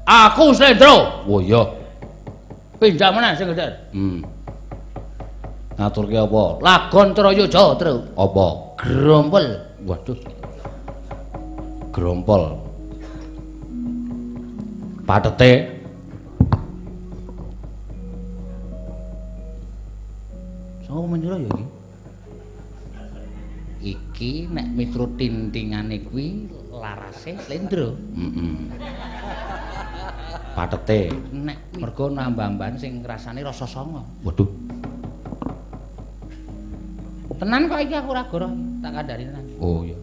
S1: Aku Slendro. Oh iya. Pindah meneh sing geder. Ngaturke apa? Lagon Trayodya, Tru. Apa? Grompol. Waduh. Grompol. Patete. Sopo menjura ya iki? Iki nek miturut tintingane kuwi larase Slendro. Patete. Nek mergo nambah-nambahan sing rasane rasa sanga. Waduh. Tenan kok iki aku ora goroh, tak kandhani tenan. Oh iya.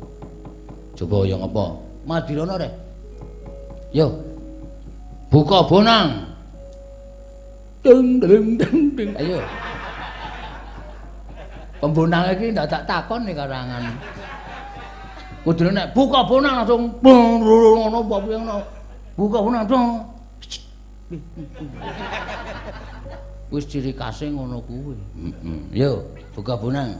S1: Coba ya ngapa? Madirana rek. Yo. Buka bonang. Deng deng deng deng. Ayo. Pembonang iki ndak tak takon nih karangan. Kudune nek buka bonang langsung ngono apa piye ngono. Buka bonang dong. Wis ciri khase ngono kuwi. Yo, buka bonang.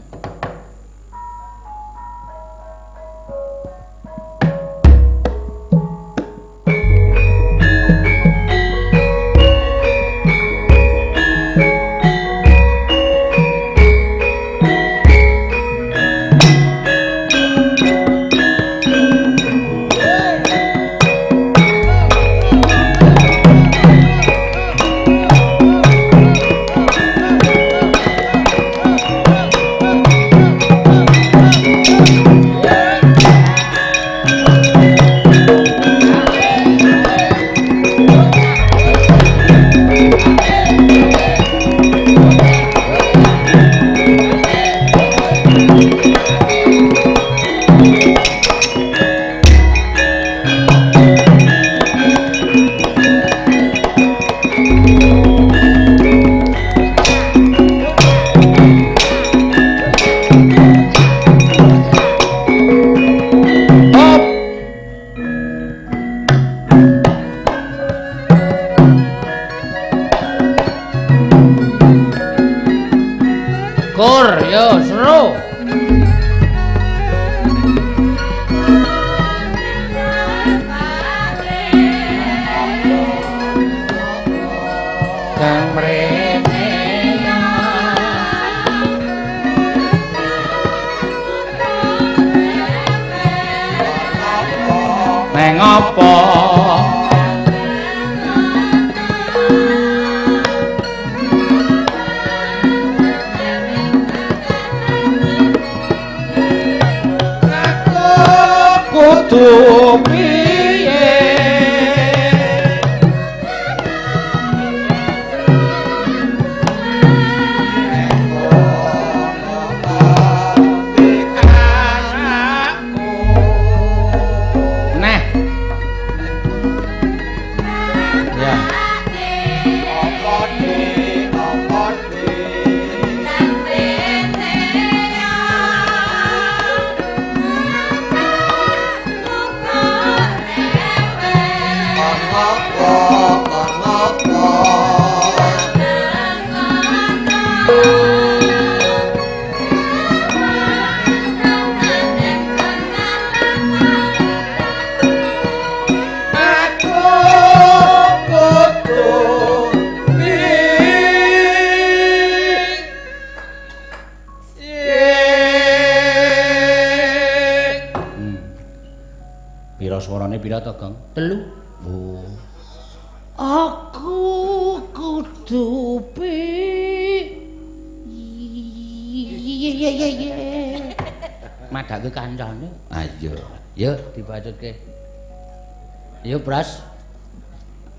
S1: Ayo Bras.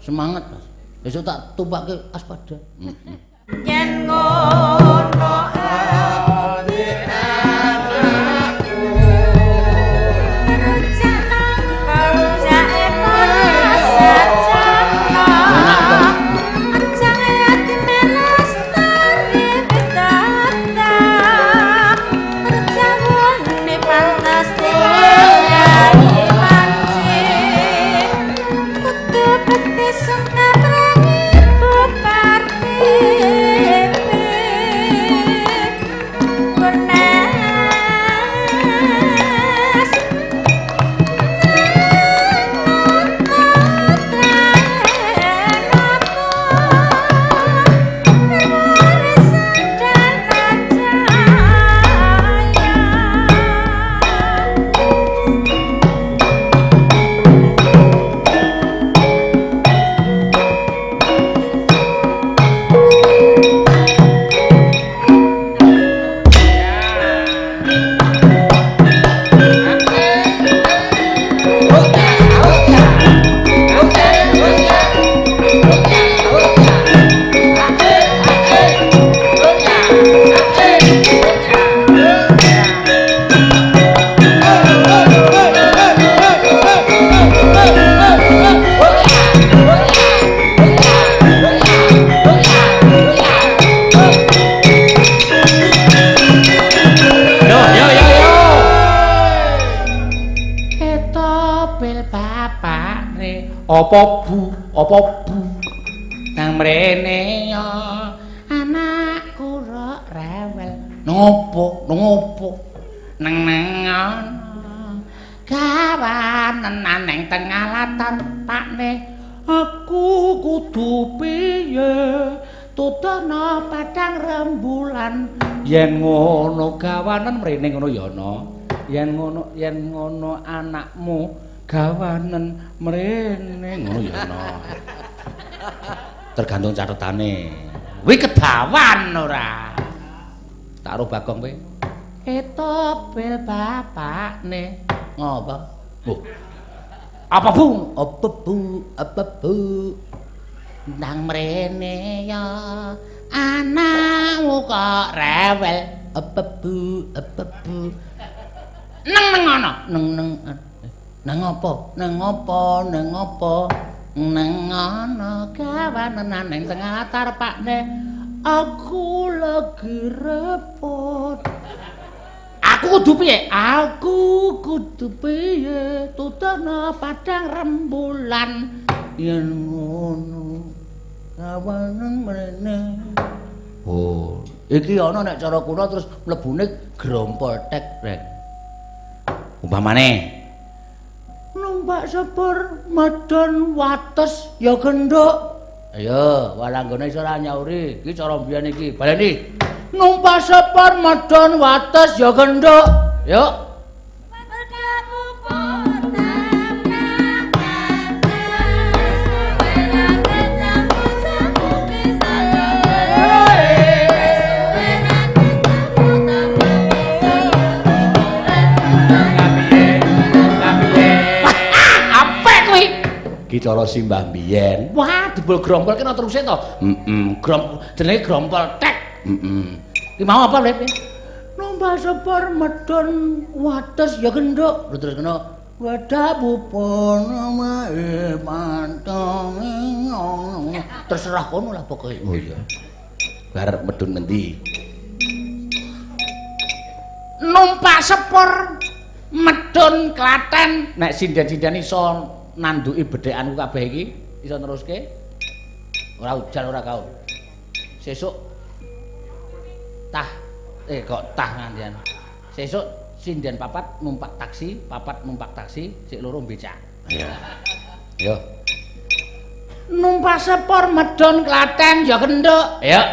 S1: Semangat, Mas. Besok tak tumpake aspada.
S2: Yen ngono ati anakku. Rencana panjake pasajana. Anjane ati melestari pitata. Perjawone pantas
S1: bapakne apa bu nang mrene ya anakku rok rewel nopo neng kawanen nang tengah latar pakne aku kudu piye tutana padang rembulan yen ngono gawanen mrene ngono ya ana yen ngono anakmu gawanen mrene ngono ya ana tergantung catetane kuwi kedawan ora tak ro Bagong kowe etopel bapakne ngopo apa bu nang mrene ya anakmu kok rewel apa bu neng ana neng apa neng ana gawanen nang tengah latar pakne aku lagi repot aku kudu piye tutana padang rembulan yen ngono gawanen mrene oh iki ana nek cara kuna terus mlebune grompol tek rek umpamane numpak sepur medon wates ya genduk ayo walanggone iso ora nyauri iki cara mbiyen iki baleni numpak sepur medon wates ya genduk yuk iki cara simbah mbiyen wah dibul grompol kena teruse to jenenge grompol tek iki mau apa lho numpak sepur medon wates ya genduk terus kena wadah bupono mae mantong terserah kono lah pokoke oh iya bar medun ngendi numpak sepur medon Klaten nek sinden-sinden iso nanduki bedhekanku kabeh iki iso neruske ora ujan ora kaul sesuk kok tah ngandian sesuk sinden papat numpak taksi sik loro becak iya yo numpak sepur medon Klaten ya kenduk ayo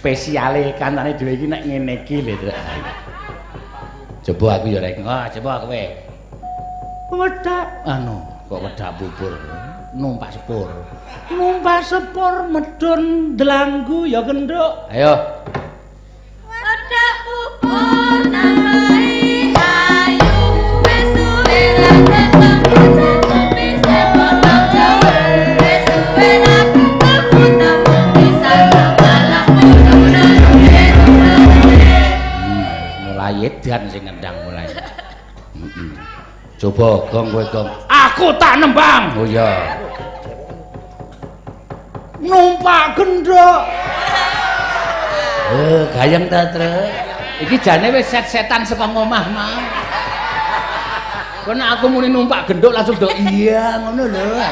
S1: spesiale kancane dhewe iki nek ngene iki lho. Coba aku ya rek. Coba kowe. Wedak kok wedak bubur. Numpak sepur. Numpak sepur medun Delanggu ya kenduk. Ayo. Wedak bubur namai ayu wis suwe ra ketemu bisa potong Jawa wis suwe ra ketemu bisa mulai edan sing ngendang mulai. Coba gong kowe gong. Aku tak nembang. Oh iya. Numpak gendok. Gayeng ta, Truk. Iki jane wis set-setan saka omah mah. Kena aku muni numpak gendok langsung do iya ngono lho.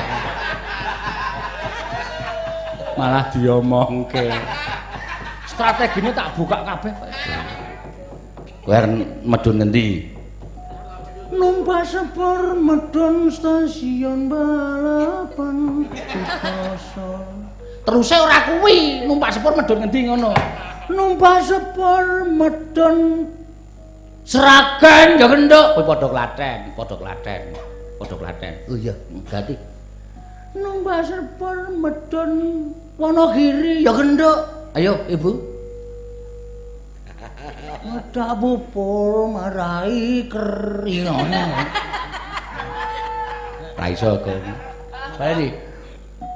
S1: Malah diomongke. Strategine tak buka kabeh. Kowe medun ngendi? Numpak sepur medun stasiun balapan Kutoso. Teruse ora kuwi, numpak sepur medun ngendi ngono? Numpak sepur medun Sragen ya kenduk. Kowe padha Klaten. Oh iya, ganti. Numpak sepur medun Wonogiri ya kenduk. Ayo, Ibu. Ada bupul marai keringan. Raiso kok. Bali.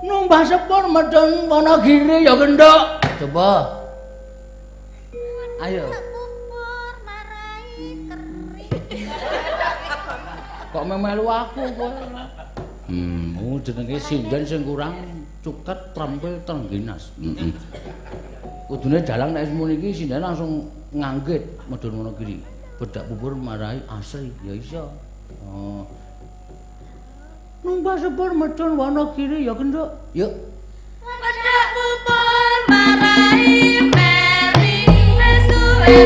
S1: Numpak sepur medun Wonogiri ya kenduk. Coba. Ayo. Bupul marai kering. Kok melu aku kowe. Jenenge sinden sing kurang cuket trempil tengginas. Kudune dalang nek semono iki sinden langsung nganggit medhun Wonogiri. Bedak bubur marahi asri ya iso. Oh. Numpak sepur medhun Wonogiri ya kenduk. Yuk.
S2: Bedak bubur marahi meri suwe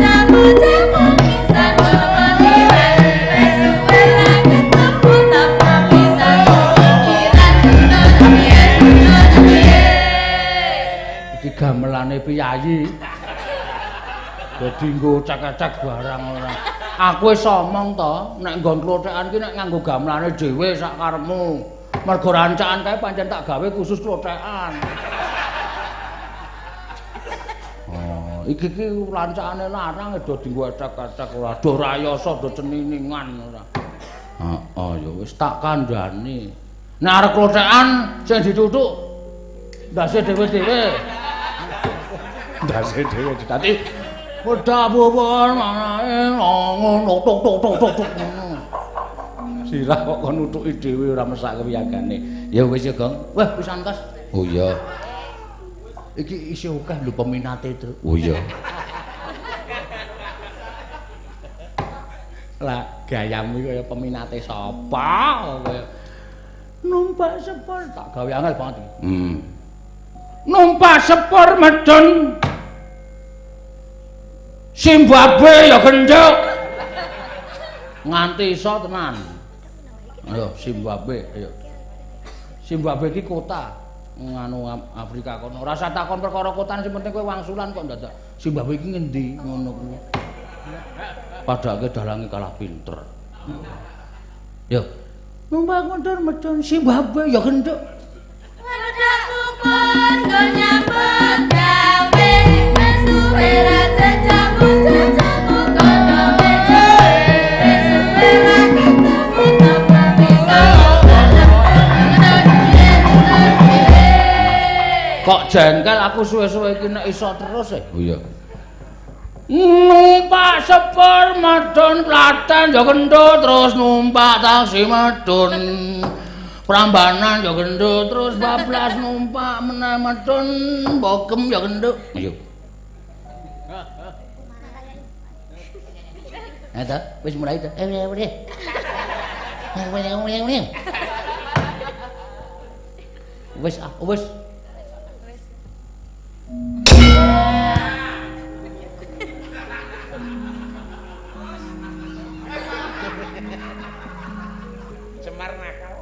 S2: jamu-jamu pisan
S1: iki gamelane piyayi. Dadi nggo cek-cek barang ora. Aku wis omong to, nek nggon klothekan ki nek nganggo gamelane dhewe sak karepmu. Mergo rancakan kae pancen tak gawe khusus klothekan. Oh, iki rancakane larang do dienggo cek-cek ora do rayasa do ceniningan ora. Heeh, ya wis tak kandhani. Nek arep klothekan sing dituthuk ndase dhewe-dhewe. Ndase dhewe dadi Bedak bubur manahe ngono tok. Sirah kok kon nutuki dhewe ora mesak kewiyagane. Ya wis ya, Gong. Wah, wis antos. Oh iya. Iki isih akeh lho peminate, Truk. Oh iya. Lah gayamu kaya peminate sapa kaya numpak sepur tak gawe angel banget. Numpak sepur medhun Zimbabwe ya genduk. Nganti iso tenan. Ayo Zimbabwe, ayo. Zimbabwe iki kota nganu Afrika kono. Ora usah takon perkara kotane sing penting kowe wangsulan kok ndadak. Zimbabwe iki ngendi ngono kuwi. Padahal dalange kalah pinter. Yo. Numpak motor medhun Zimbabwe ya genduk.
S2: Bedak bubur go nyambut gawe suwe ra jamu-jamu kono suwe ra ketemu
S1: Kok jengkel aku suwe-suwe iki nek iso terus e. Oh iya. Numpak sepur medhun Klaten ya gendut terus numpak taksi medhun Prambanan ya gendut terus bablas numpak meneh medhun Bogem ya gendut. Ayo. Ada wis mulai to. Wis.
S3: Semar nakal.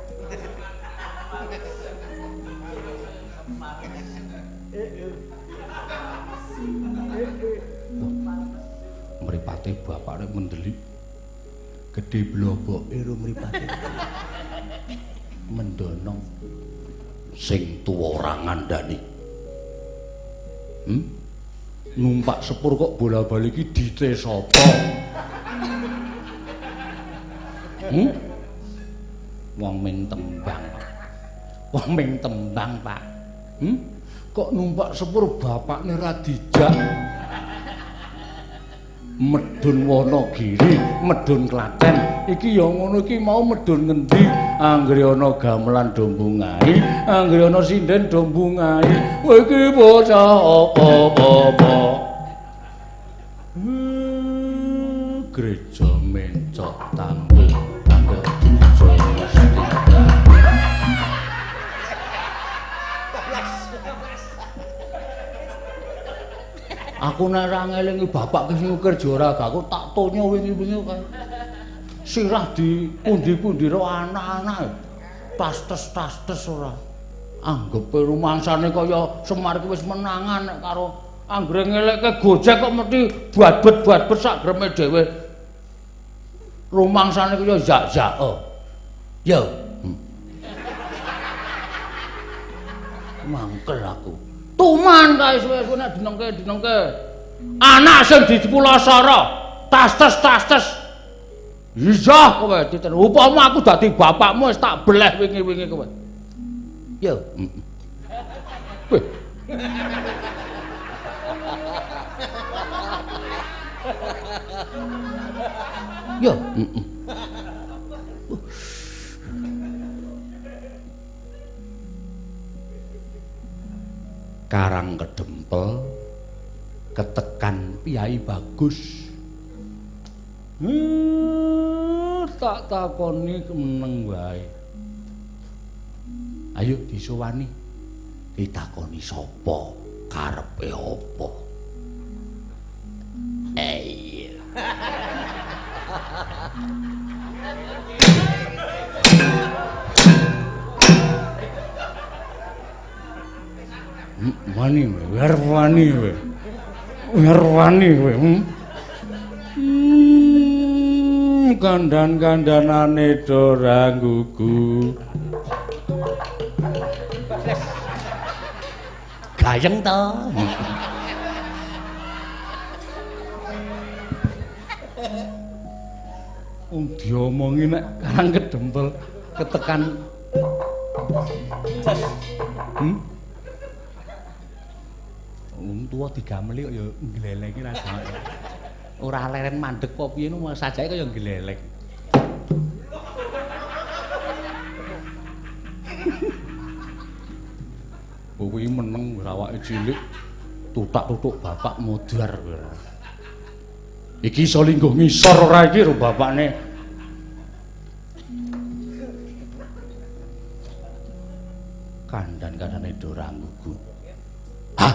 S1: Mripate bapakne mendelik. Gedhe bloboke ro mripate. Mendono sing tuwa ora ngandani. Numpak sepur kok bola-bali iki dite sapa? Wong ming tembang. Wong ming tembang, Pak. Kok numpak sepur bapakne ra dijak? Medhun Wonogiri, medhun Klaten. Iki ya ngono iki mau medhun ngendi? Anggere ana gamelan dombungai, anggere ana sinden dombungai. Kowe iki bocah apa-apa? Gereja mencok tampil tangga tujuh mesti. Aku nek ora ngelingi bapak sing kerja ora aku tak tonyo wingi-wingi kae. Sirah di pundi-pundi ro anak-anak. Tas-tes ora. Anggepe rumangsane kaya Semar ki wis menangan nek karo anggere ngelekke Gojek kok mesti buat-buat sak greme dhewe. Rumangsane kaya zak-zake. Yo. Mangkel aku. Tuman kae suwe-suwe nek dinengke. Anak sing dipulosara, tas-tes. Iya kowe diten. Upama aku dadi bapakmu wis tak beleh wingi-wingi kowe. Yo. Weh. Yo. Karang kedempel ketekan piyai bagus. Tak takoni meneng wae. Ayo disowani. Ditakoni sapa, karepe apa? Wani we. Kandan-kandanane dora gugu. Gayeng to. Diomongi nek karang kedempel ketekan. Tua digameli kok ya gleleki rasane. Ora leren mandeg apa piye nu sajake kaya glelek. Kuwi meneng awake cilik tutak-tutuk bapak modar. Iki iso lingguh ngisor ora iki ro bapakne. Kandan-kandane dora gugu. Hah?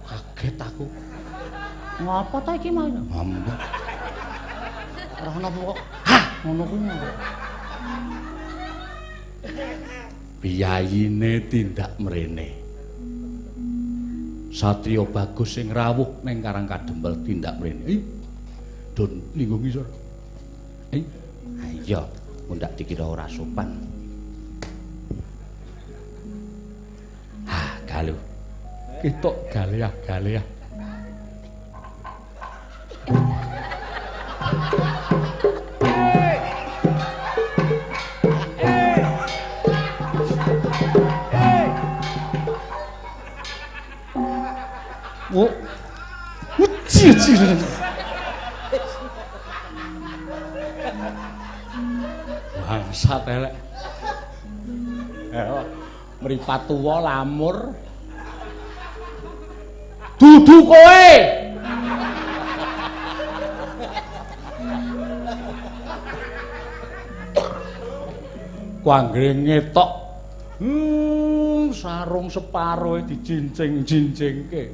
S1: Kaget aku. Ngapa ta iki mau? Ampun. Ora ono apa kok. Hah, ngono kuwi. Piyayine tindak mrene. Satriya bagus sing rawuh ning Karang Kadempel tindak mrene. Don linggo ngisor. Ha iya, mundak dikira ora sopan. Ha, galuh. Ketok galeah-galeah. Oh. Uci. Bangsat elek. Mripat tuwa lamur. Dudu kowe. Ku anggere ngetok. Sarung separohe dijinjing-jinjingke.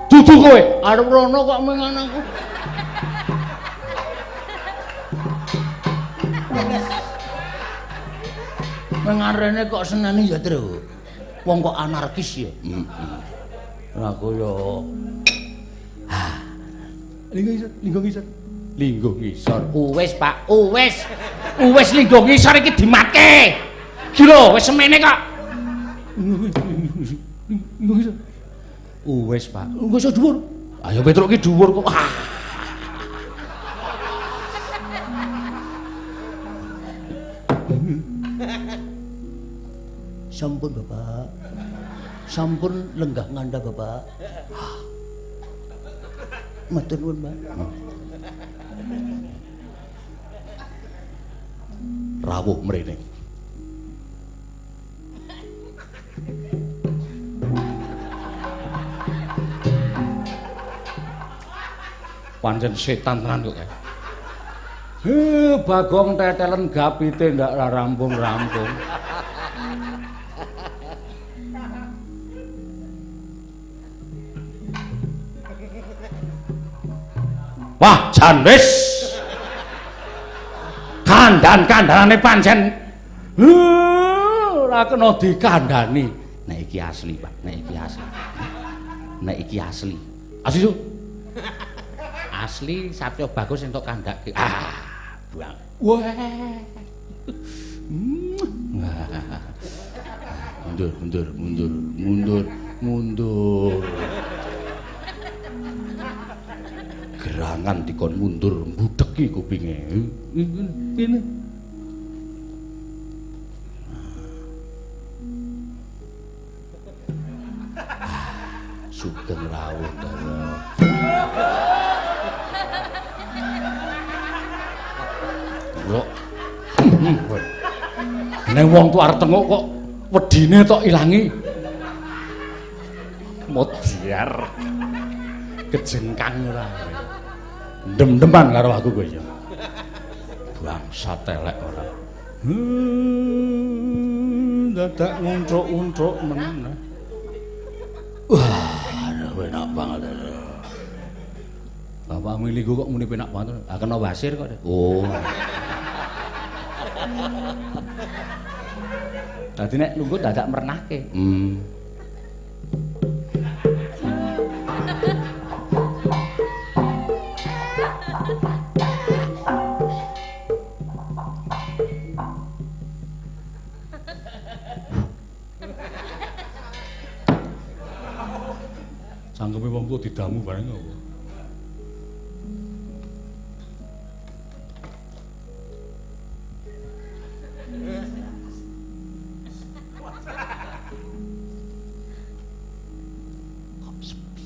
S1: Dudu kowe, arep rono kok mengan aku. Mengarene kok seneni ya, Tru. Wong kok anarkis ya. Lah kaya Linggo ngisor. Uwis, Pak, uwis. Uwis linggo ngisor iki dimake. Iki lho, wis semene kok. Linggo ngisor. Uwis, Pak. Wis dhuwur. Ayo Petruk ki dhuwur kok. Sampun, Bapak. Sampun lenggah ngandha, Bapak. Matur nuwun, Pak. Rawuh mrene. Pancen setan tenan kok kae. Bagong tetelen gapite ndak rampung-rampung. Wah, jan wis. Kandan-kandanane pancen ora kena dikandani. Nek iki asli, Pak. Nek iki asli. Nek iki asli. Asli, Su. Asli Satya Bagus entuk kandhake. Buang. Wah. Mundur. Gerangan dikon mundur mbudheki kupinge. Kene. Sugeng rawuh Ndara. Kok nek wong tuwa arep tengok kok wedine tok ilangi. Modiar. Kejengkang ora. Ndem-ndeman karo aku kowe ya. Bangsat elek ora. Dadak nguncuk-uncuk meneh. Wah, enak banget. Bapak miliku kok muni penak banget. Ah kena wasir kok. Oh. Dadi nek lungguh dadak mernahke. Sanggepe wong tuwa didamu bareng apa? Kok sepi?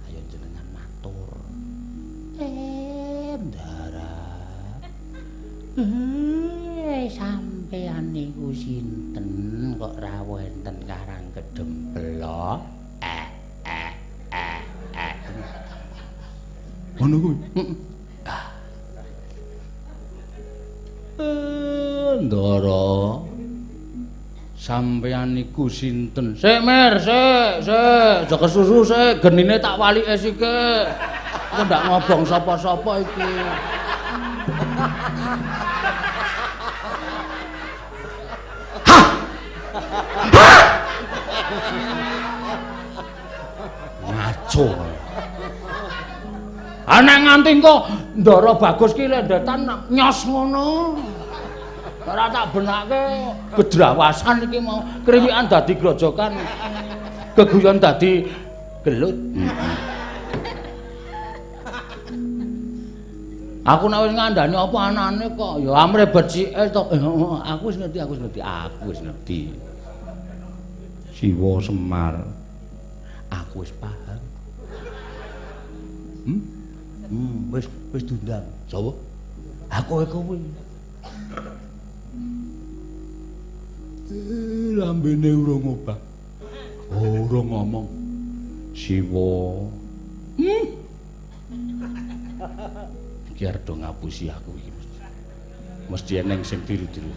S1: Ayo jenengan matur. Ndara. Sampeyan niku sinten kok rawuh enten Karang Kedempelo? Ngono kuwi. Ndara. Sampeyan niku sinten? Sik Mir, sik. Aja kesusu sik, genine tak walike sike. Kok ndak ngobong sapa-sapa iki. Ngaco. Ana nganti kok Ndara Bagus ki lendetan nyos ngono. Ora tak benake gedrawasan iki mau kriwikan dadi grojokan. Geguyon dadi gelut. Aku nek wis ngandani apa anane kok ya amre becike to. Aku wis ngerti. Siwa Semar. Aku wis paham. Wis diundang. Sapa? Aku kuwi. Lambene urung obah. Urung ngomong. Siwa. Iki arep do ngapusi aku iki. Mesti eneng sing tiru-tiru.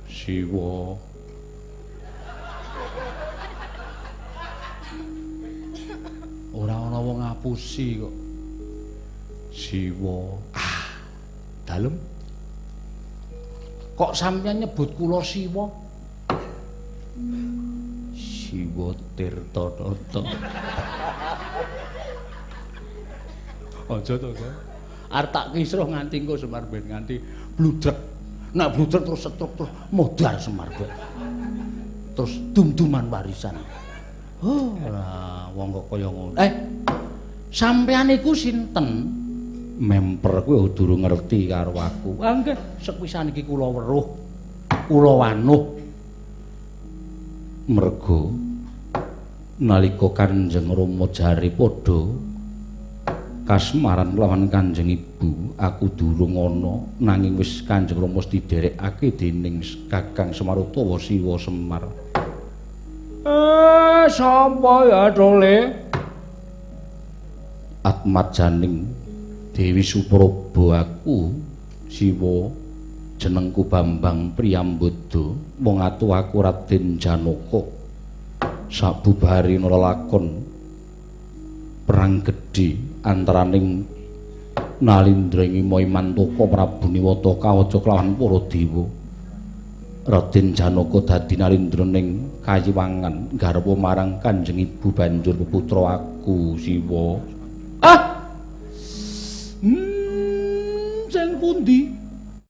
S1: Siwa. Ora ana wong ngapusi kok. Siwa. Dalem. Kok sampeyan nyebut kula Siwa? Siwa Tirtanata. Aja to, Kak. Arep tak kisruh nganti engko Semar ben nganti bludrek. Nek bludrek terus setruk terus modar Semar ben. Terus dum-duman warisan. Wong kok kaya ngono. Sampeyan iku sinten? Memper kowe durung ngerti karo aku. Nggih, sepisan iki kula weruh, kula wanuh. Merga nalika Kanjeng Rama jare padha kasmaran kelawan Kanjeng Ibu, aku durung ana nanging wis Kanjeng Rama diderekake dening Kakang Semarutawa Siwa Semar. Sapa ya Dole? Atmajaning Dewi Supraba aku Siwa jenengku Bambang Priyambada wong atu aku Raden Janaka sabubare lakon perang gedhe antaraning Nalindra Mimantaka Prabu Niwata kawaca kelawan para dewa. Raden Janaka dadi Nalindraning kayiwangan garwa marang Kanjeng Ibu banjur peputra aku Siwa. Sing pundi?